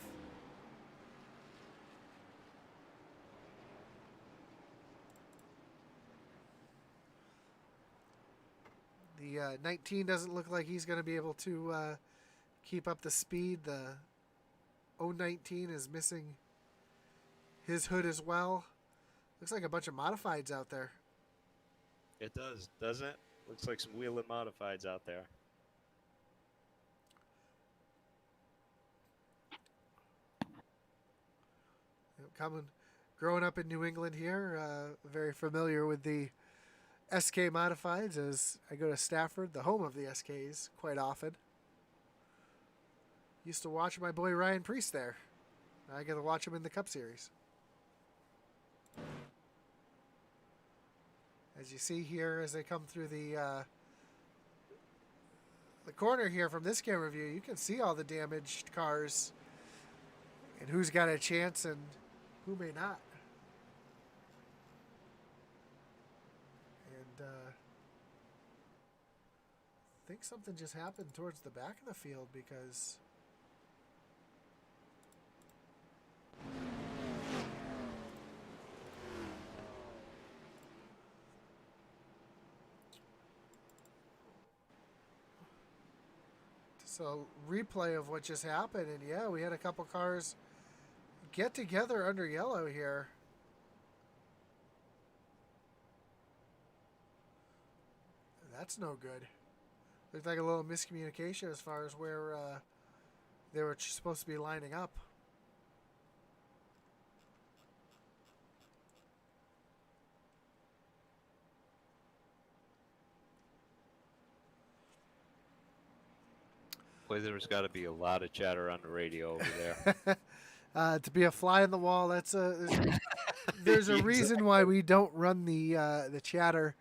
The 19 doesn't look like he's going to be able to keep up the speed. The 019 is missing his hood as well. Looks like a bunch of modifieds out there. It does, doesn't it? Looks like some wheeling modifieds out there. Growing up in New England here, very familiar with the SK modifieds as I go to Stafford, the home of the SKs, quite often. Used to watch my boy Ryan Priest there. I get to watch him in the Cup Series. As you see here, as they come through the corner here from this camera view, you can see all the damaged cars and who's got a chance and who may not. And I think something just happened towards the back of the field because so replay of what just happened, and yeah, we had a couple cars get together under yellow here. That's no good. Looked like a little miscommunication as far as where they were supposed to be lining up. Boy, there's got to be a lot of chatter on the radio over there. To be a fly on the wall, there's a reason why we don't run the chatter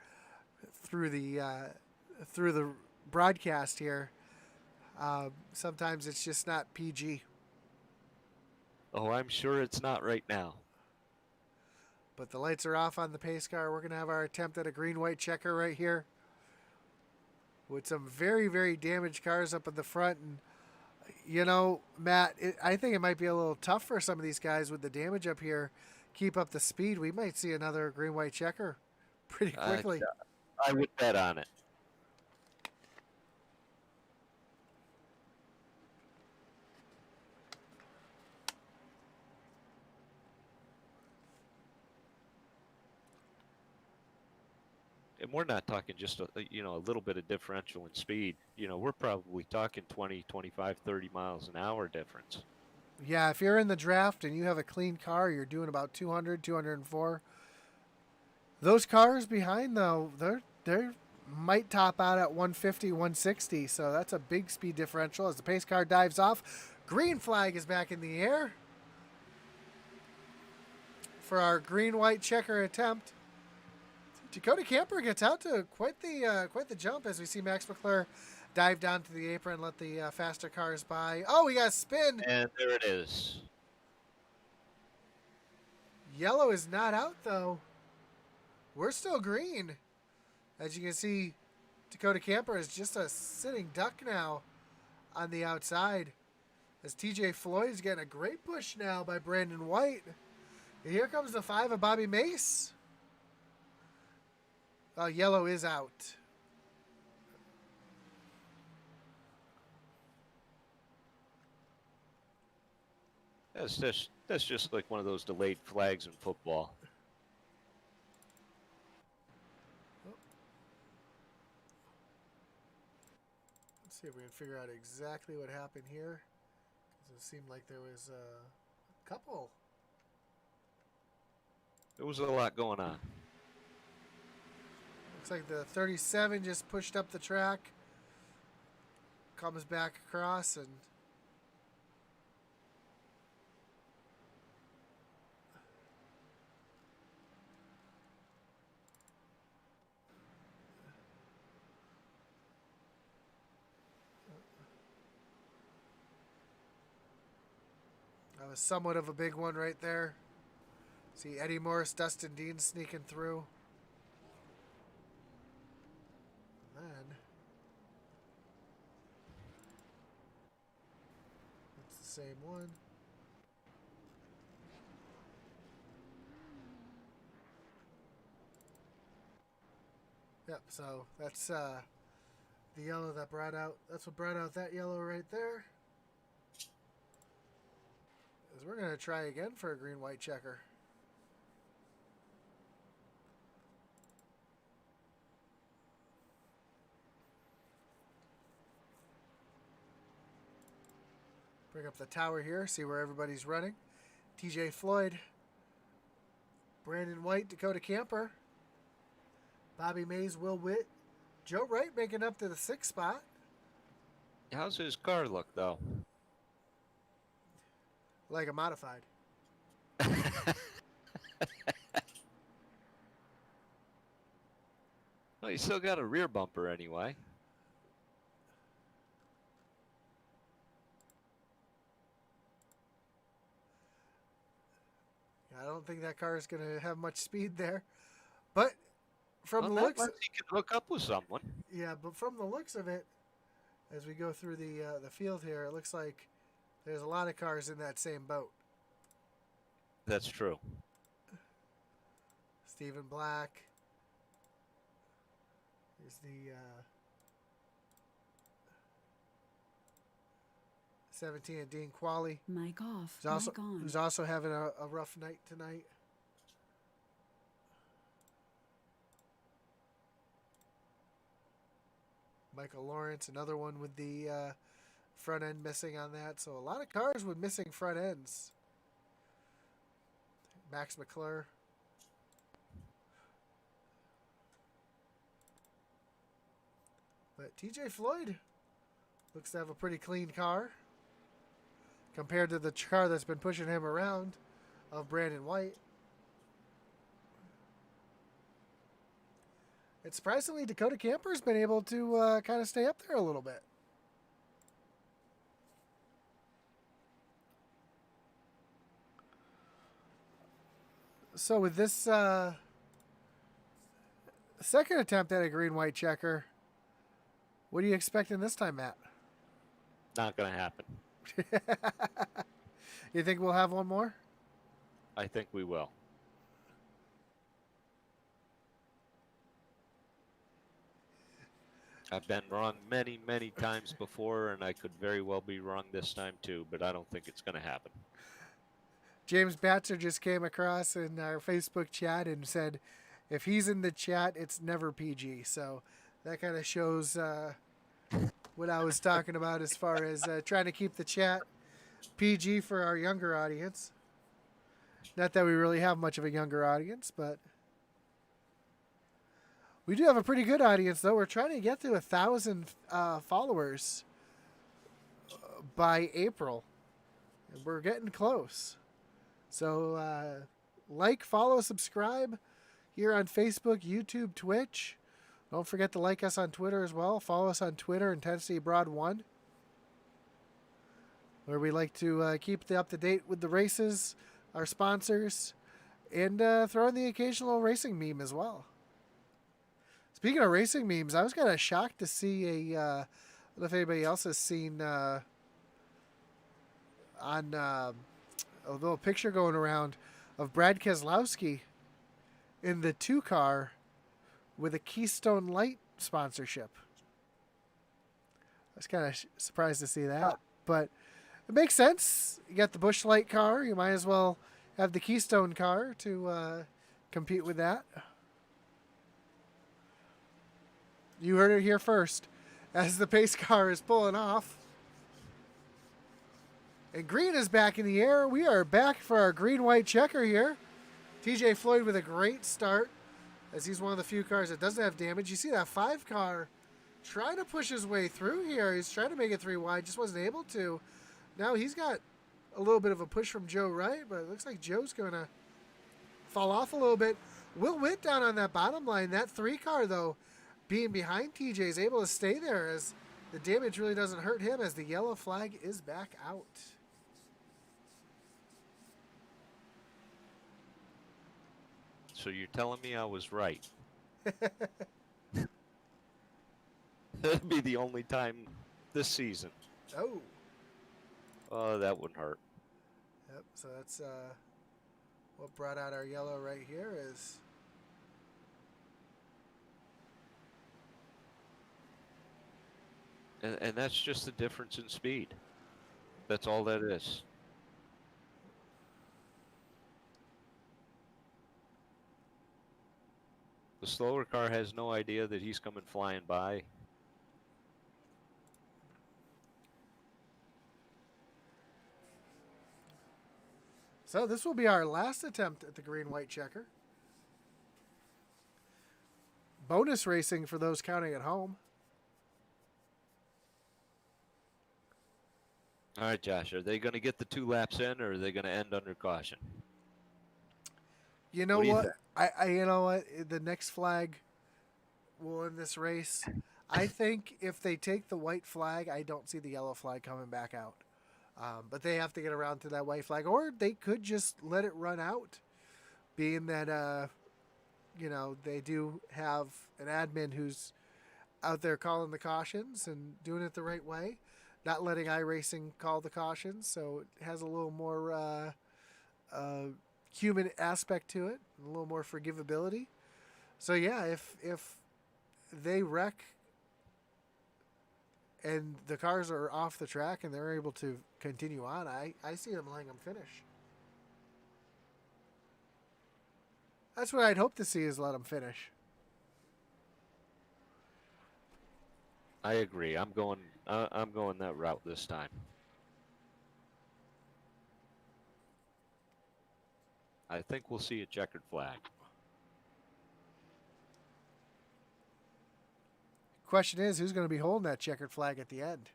through the broadcast here. Sometimes it's just not PG. Oh, I'm sure it's not right now. But the lights are off on the pace car. We're going to have our attempt at a green-white checker right here with some very, very damaged cars up in the front. And, you know, Matt, I think it might be a little tough for some of these guys with the damage up here. Keep up the speed. We might see another green-white checker pretty quickly. I would bet on it. And we're not talking just a little bit of differential in speed. We're probably talking 20, 25, 30 miles an hour difference. Yeah, if you're in the draft and you have a clean car, you're doing about 200, 204. Those cars behind, though, they're might top out at 150, 160. So that's a big speed differential as the pace car dives off. Green flag is back in the air for our green-white checker attempt. Dakota Camper gets out to quite the jump as we see Max McClure dive down to the apron and let the faster cars by. Oh, we got a spin. And there it is. Yellow is not out, though. We're still green. As you can see, Dakota Camper is just a sitting duck now on the outside. As TJ Floyd is getting a great push now by Brandon White. And here comes the 5 of Bobby Mace. Yellow is out. That's just like one of those delayed flags in football. Let's see if we can figure out exactly what happened here. It seemed like there was a couple. There was a lot going on. Looks like the 37 just pushed up the track. Comes back across and that was somewhat of a big one right there. See Eddie Morris, Dustin Dean sneaking through. Then it's the same one. Yep, so that's the yellow that brought out, that's what brought out that yellow right there. As we're going to try again for a green-white checker. Bring up the tower here, see where everybody's running. TJ Floyd, Brandon White, Dakota Camper, Bobby Mays, Will Witt, Joe Wright making up to the 6th spot. How's his car look, though? Like a modified. Well, you still got a rear bumper anyway. I don't think that car is going to have much speed there. But from the looks, he can hook up with someone. Yeah, but from the looks of it, as we go through the field here, it looks like there's a lot of cars in that same boat. That's true. Stephen Black. Here's the 17 of Dean Qualley. Mic off. Mic on. Who's also having a rough night tonight. Michael Lawrence, another one with the front end missing on that. So a lot of cars with missing front ends. Max McClure. But TJ Floyd Looks to have a pretty clean car compared to the car that's been pushing him around of Brandon White. And surprisingly, Dakota Camper's been able to kind of stay up there a little bit. So with this second attempt at a green-white checker, what are you expecting this time, Matt? Not going to happen. You think we'll have one more? I think we will. I've been wrong many, many times before, and I could very well be wrong this time too, but I don't think it's going to happen. James Batzer just came across in our Facebook chat and said, if he's in the chat, it's never PG. So that kind of shows what I was talking about as far as trying to keep the chat PG for our younger audience. Not that we really have much of a younger audience, but we do have a pretty good audience, though. We're trying to get to 1,000 followers by April. And we're getting close. So like, follow, subscribe here on Facebook, YouTube, Twitch. Don't forget to like us on Twitter as well. Follow us on Twitter, Intensity Broad 1, where we like to keep up to date with the races, our sponsors, and throw in the occasional racing meme as well. Speaking of racing memes, I was kind of shocked to see I don't know if anybody else has seen a little picture going around of Brad Keselowski in the 2-car with a Keystone Light sponsorship. I was kind of surprised to see that, but it makes sense. You got the Busch Light car, you might as well have the Keystone car to compete with that. You heard it here first. As the pace car is pulling off. And green is back in the air. We are back for our green-white checker here. TJ Floyd with a great start, as he's one of the few cars that doesn't have damage. You see that 5 car trying to push his way through here. He's trying to make it 3 wide, just wasn't able to. Now he's got a little bit of a push from Joe Wright, but it looks like Joe's going to fall off a little bit. Will Witt down on that bottom line. That 3 car, though, being behind TJ, is able to stay there as the damage really doesn't hurt him, as the yellow flag is back out. So you're telling me I was right? That'd be the only time this season. Oh. Oh, that wouldn't hurt. Yep, so that's what brought out our yellow right here is... And that's just the difference in speed. That's all that is. The slower car has no idea that he's coming flying by. So this will be our last attempt at the green-white checker. Bonus racing for those counting at home. All right, Josh, are they going to get the 2 laps in, or are they going to end under caution? You know what? You know what? The next flag will win this race. I think if they take the white flag, I don't see the yellow flag coming back out. But they have to get around to that white flag, or they could just let it run out, being that they do have an admin who's out there calling the cautions and doing it the right way, not letting iRacing call the cautions, so it has a little more human aspect to it, a little more forgivability. So yeah, if they wreck and the cars are off the track and they're able to continue on, I see them letting them finish. That's what I'd hope to see, is let them finish. I agree. I'm going that route this time. I think we'll see a checkered flag. Question is, who's going to be holding that checkered flag at the end?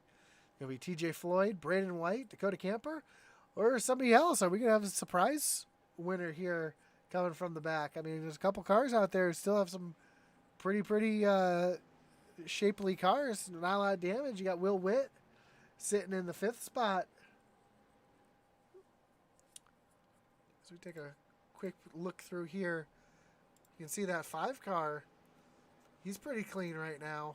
It'll be TJ Floyd, Braden White, Dakota Camper, or somebody else. Are we going to have a surprise winner here coming from the back? I mean, there's a couple cars out there who still have some pretty shapely cars. Not a lot of damage. You got Will Witt sitting in the 5th spot. So we take a quick look through here. You can see that 5 car. He's pretty clean right now.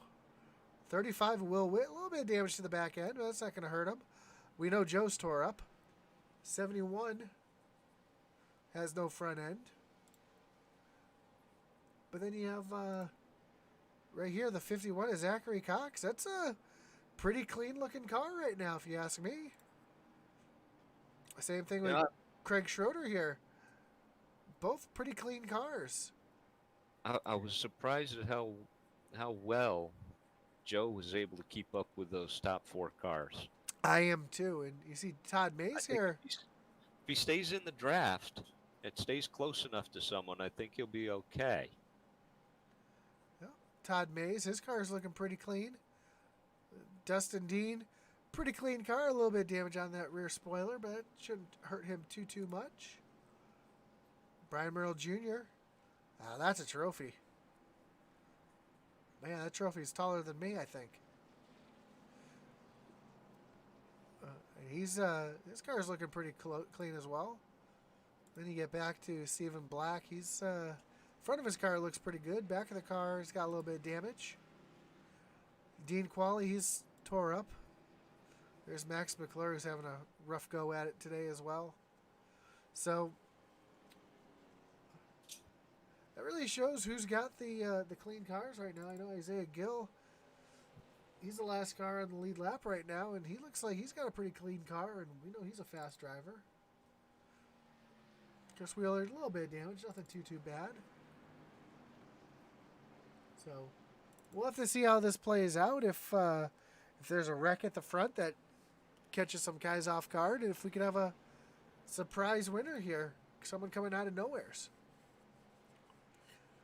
35 Will Witt. A little bit of damage to the back end, but that's not going to hurt him. We know Joe's tore up. 71 has no front end. But then you have right here the 51 is Zachary Cox. That's a pretty clean looking car right now, if you ask me. Same thing with Craig Schroeder here. Both pretty clean cars. I was surprised at how well Joe was able to keep up with those top 4 cars. I am too. And you see Todd Mays here. If he stays in the draft, it stays close enough to someone, I think he'll be okay. Yeah. Todd Mays, his car is looking pretty clean. Dustin Dean, pretty clean car. A little bit of damage on that rear spoiler, but it shouldn't hurt him too much. Brian Merrill Jr. That's a trophy. Man, that trophy is taller than me, I think. His car's looking pretty clean as well. Then you get back to Stephen Black. He's front of his car looks pretty good. Back of the car, he's got a little bit of damage. Dean Qualley, he's tore up. There's Max McClure, who's having a rough go at it today as well. So that really shows who's got the clean cars right now. I know Isaiah Gill, he's the last car on the lead lap right now, and he looks like he's got a pretty clean car, and we know he's a fast driver. Chris Wheeler, a little bit of damage, nothing too bad. So we'll have to see how this plays out. If there's a wreck at the front that catches some guys off guard, and if we can have a surprise winner here, someone coming out of nowheres.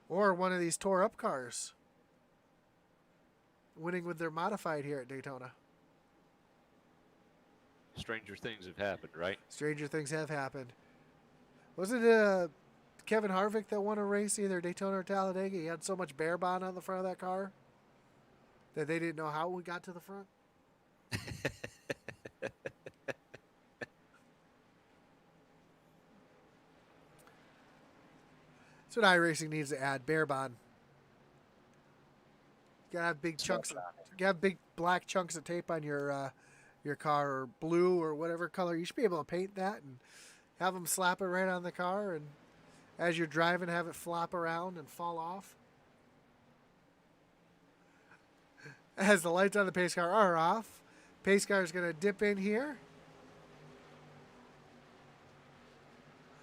Or one of these tore up cars winning with their modified here at Daytona. Stranger things have happened, right? Stranger things have happened. Wasn't it Kevin Harvick that won a race, either Daytona or Talladega? He had so much bear bond on the front of that car that they didn't know how it got to the front. That's what iRacing needs to add, bear bond. You gotta have big chunks. You gotta have big black chunks of tape on your car, or blue, or whatever color. You should be able to paint that and have them slap it right on the car, and as you're driving, have it flop around and fall off. As the lights on the pace car are off, pace car is going to dip in here.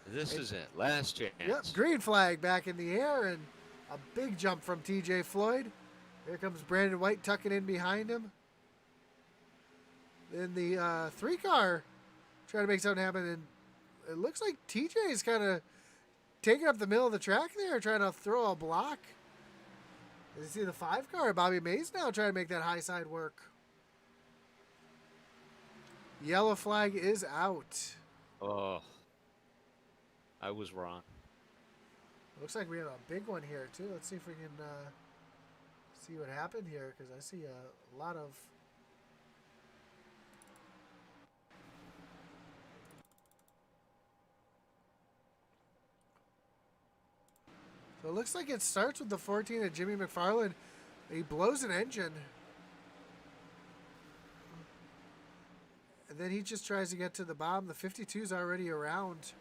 This is it. Last chance. Yep, green flag back in the air, and a big jump from TJ Floyd. Here comes Brandon White tucking in behind him. Then the 3 car trying to make something happen, and it looks like TJ is kind of taking up the middle of the track there, trying to throw a block. You see the 5 car, Bobby Mays now trying to make that high side work. Yellow flag is out. Oh, I was wrong. Looks like we have a big one here too. Let's see if we can see what happened here, because I see a lot of... So it looks like it starts with the 14 of Jimmy McFarland. He blows an engine. And then he just tries to get to the bottom. The 52's already around.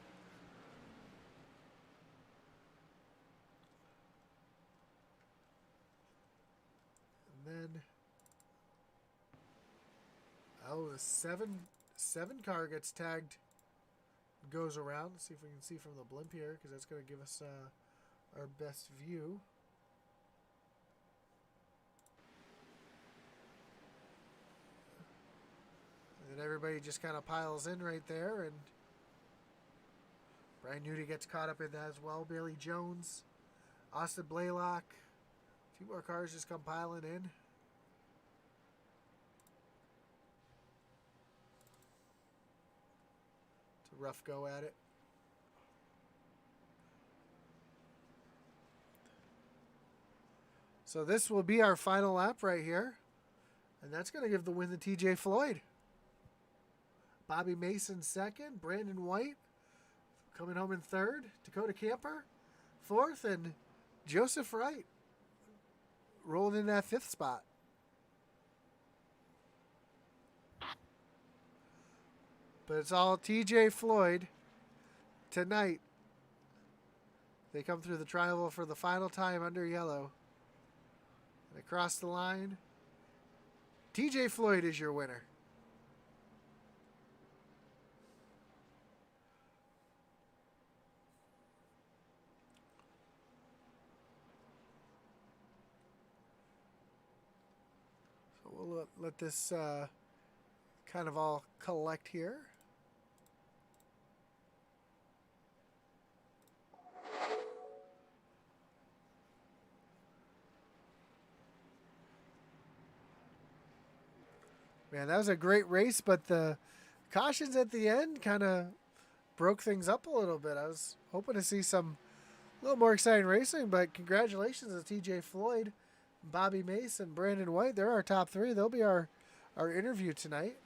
And then... oh, the 7 car gets tagged. Goes around. Let's see if we can see from the blimp here, because that's going to give us... our best view. And then everybody just kind of piles in right there, and Brian Newty gets caught up in that as well. Bailey Jones, Austin Blaylock, a few more cars just come piling in. rough go at it. So this will be our final lap right here. And that's going to give the win to TJ Floyd. Bobby Mason second. Brandon White coming home in third. Dakota Camper fourth. And Joseph Wright rolling in that fifth spot. But it's all TJ Floyd tonight. They come through the tri-oval for the final time under yellow. And across the line, TJ Floyd is your winner. So we'll let this kind of all collect here. Man, that was a great race, but the cautions at the end kind of broke things up a little bit. I was hoping to see a little more exciting racing, but congratulations to TJ Floyd, Bobby Mason, Brandon White. They're our top three. They'll be our interview tonight.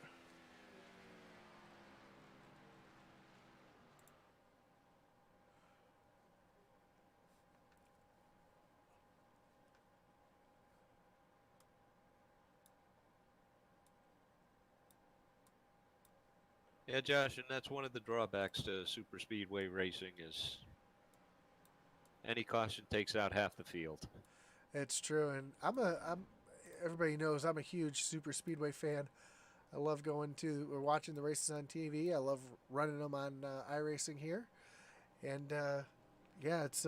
Yeah, Josh, and that's one of the drawbacks to super speedway racing is any caution takes out half the field. It's true, and everybody knows I'm a huge super speedway fan. I love going to or watching the races on TV. I love running them on iRacing here, and yeah, it's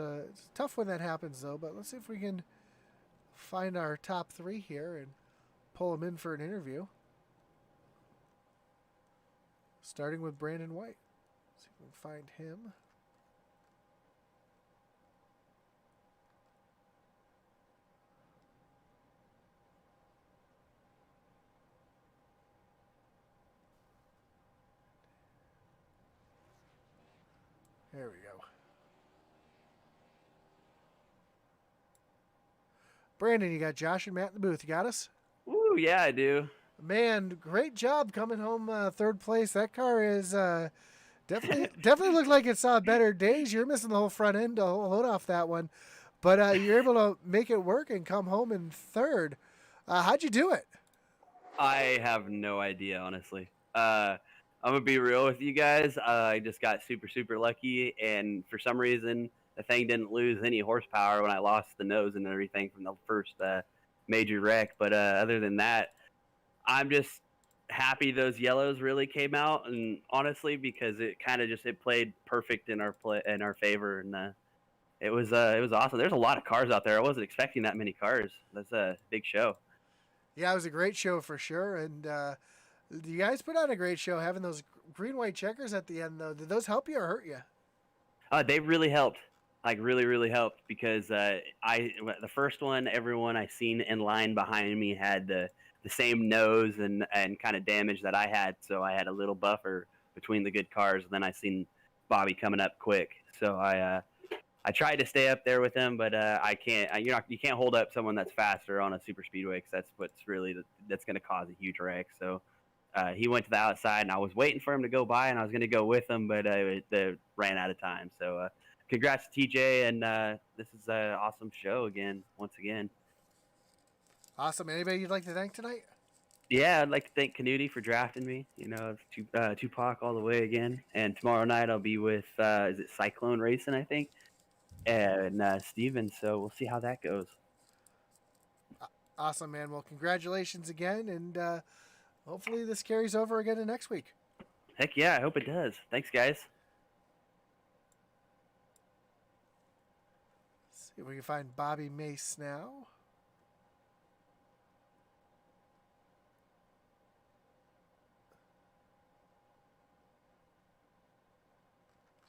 tough when that happens though. But let's see if we can find our top three here and pull them in for an interview. Starting with Brandon White. See if we can find him. There we go. Brandon, you got Josh and Matt in the booth. You got us? Ooh, yeah, I do. Man, great job coming home third place. That car is definitely looked like it saw better days. You're missing the whole front end to load off that one, but you're able to make it work and come home in third. How'd you do it? I have no idea, honestly. I'm gonna be real with you guys. I just got super lucky, and for some reason, the thing didn't lose any horsepower when I lost the nose and everything from the first major wreck. But other than that, I'm just happy those yellows really came out, and honestly, because it kind of it played perfect in our favor, and it was awesome. There's a lot of cars out there. I wasn't expecting that many cars. That's a big show. Yeah, it was a great show for sure, and you guys put on a great show. Having those green-white checkers at the end, though, did those help you or hurt you? They really helped. Like really helped because the first one, everyone I seen in line behind me had the same nose and kind of damage that I had, so I had a little buffer between the good cars. And then I seen Bobby coming up quick, so I tried to stay up there with him, but I can't. You can't hold up someone that's faster on a super speedway because that's what's really that's going to cause a huge wreck. So he went to the outside, and I was waiting for him to go by, and I was going to go with him, but they ran out of time. So congrats to TJ, and this is an awesome show once again. Awesome. Anybody you'd like to thank tonight? Yeah, I'd like to thank Canuti for drafting me. Tupac all the way again. And tomorrow night I'll be with is it Cyclone Racing, I think, and Steven. So we'll see how that goes. Awesome, man. Well, congratulations again, and hopefully this carries over again to next week. Heck yeah, I hope it does. Thanks, guys. Let's see if we can find Bobby Mace now.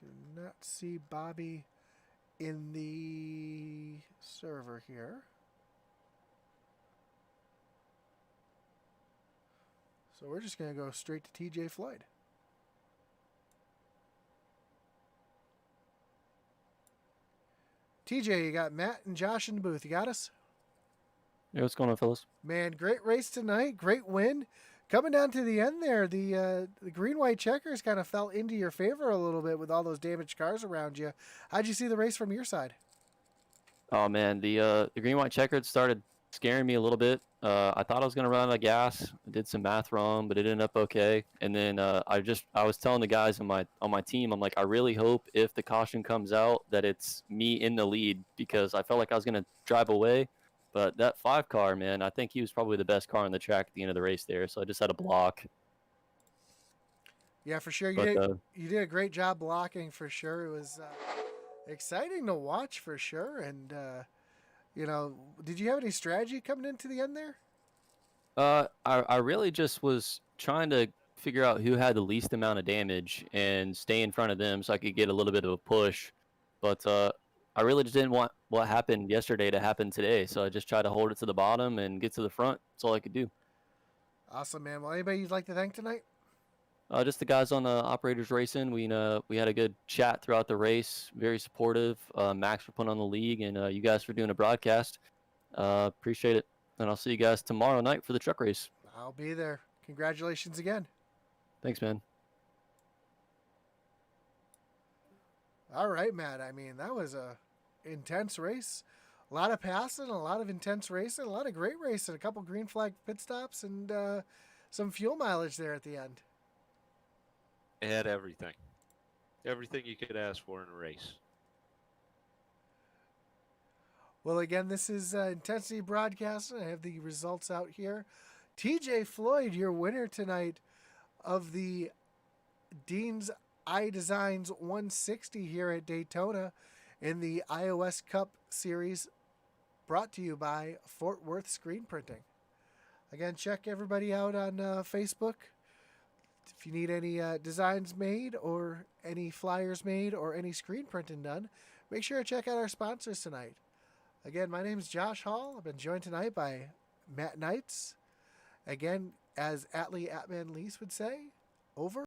Do not see Bobby in the server here. So we're just going to go straight to TJ Floyd. TJ, you got Matt and Josh in the booth. You got us? Hey, what's going on, fellas? Man, great race tonight. Great win. Coming down to the end there, the green-white checkers kind of fell into your favor a little bit with all those damaged cars around you. How'd you see the race from your side? Oh man, the green white checkered started scaring me a little bit. I thought I was gonna run out of gas. I did some math wrong, but it ended up okay. And then I was telling the guys on my team, I'm like, I really hope if the caution comes out that it's me in the lead, because I felt like I was gonna drive away. But that 5 car, man, I think he was probably the best car on the track at the end of the race there. So I just had a block. Yeah, for sure. But You did a great job blocking, for sure. It was exciting to watch, for sure. And, did you have any strategy coming into the end there? I really just was trying to figure out who had the least amount of damage and stay in front of them so I could get a little bit of a push. But I really just didn't want what happened yesterday to happen today, so I just tried to hold it to the bottom and get to the front. That's all I could do. Awesome, man. Well, anybody you'd like to thank tonight? Just the guys on the operators racing. We had a good chat throughout the race. Very supportive. Max for putting on the league, and you guys for doing a broadcast. Appreciate it. And I'll see you guys tomorrow night for the truck race. I'll be there. Congratulations again. Thanks, man. All right, Matt. I mean, that was a intense race. A lot of passing, a lot of intense racing, a lot of great racing, a couple green flag pit stops, and some fuel mileage there at the end. It had everything. Everything you could ask for in a race. Well, again, this is Intensity Broadcasting. I have the results out here. TJ Floyd, your winner tonight of the Dean's IDesigns 160 here at Daytona in the iOS Cup Series, brought to you by Fort Worth Screen Printing. Again, check everybody out on Facebook. If you need any designs made or any flyers made or any screen printing done, make sure to check out our sponsors tonight. Again, my name is Josh Hall. I've been joined tonight by Matt Knights. Again, as Atlee Atman Lease would say, over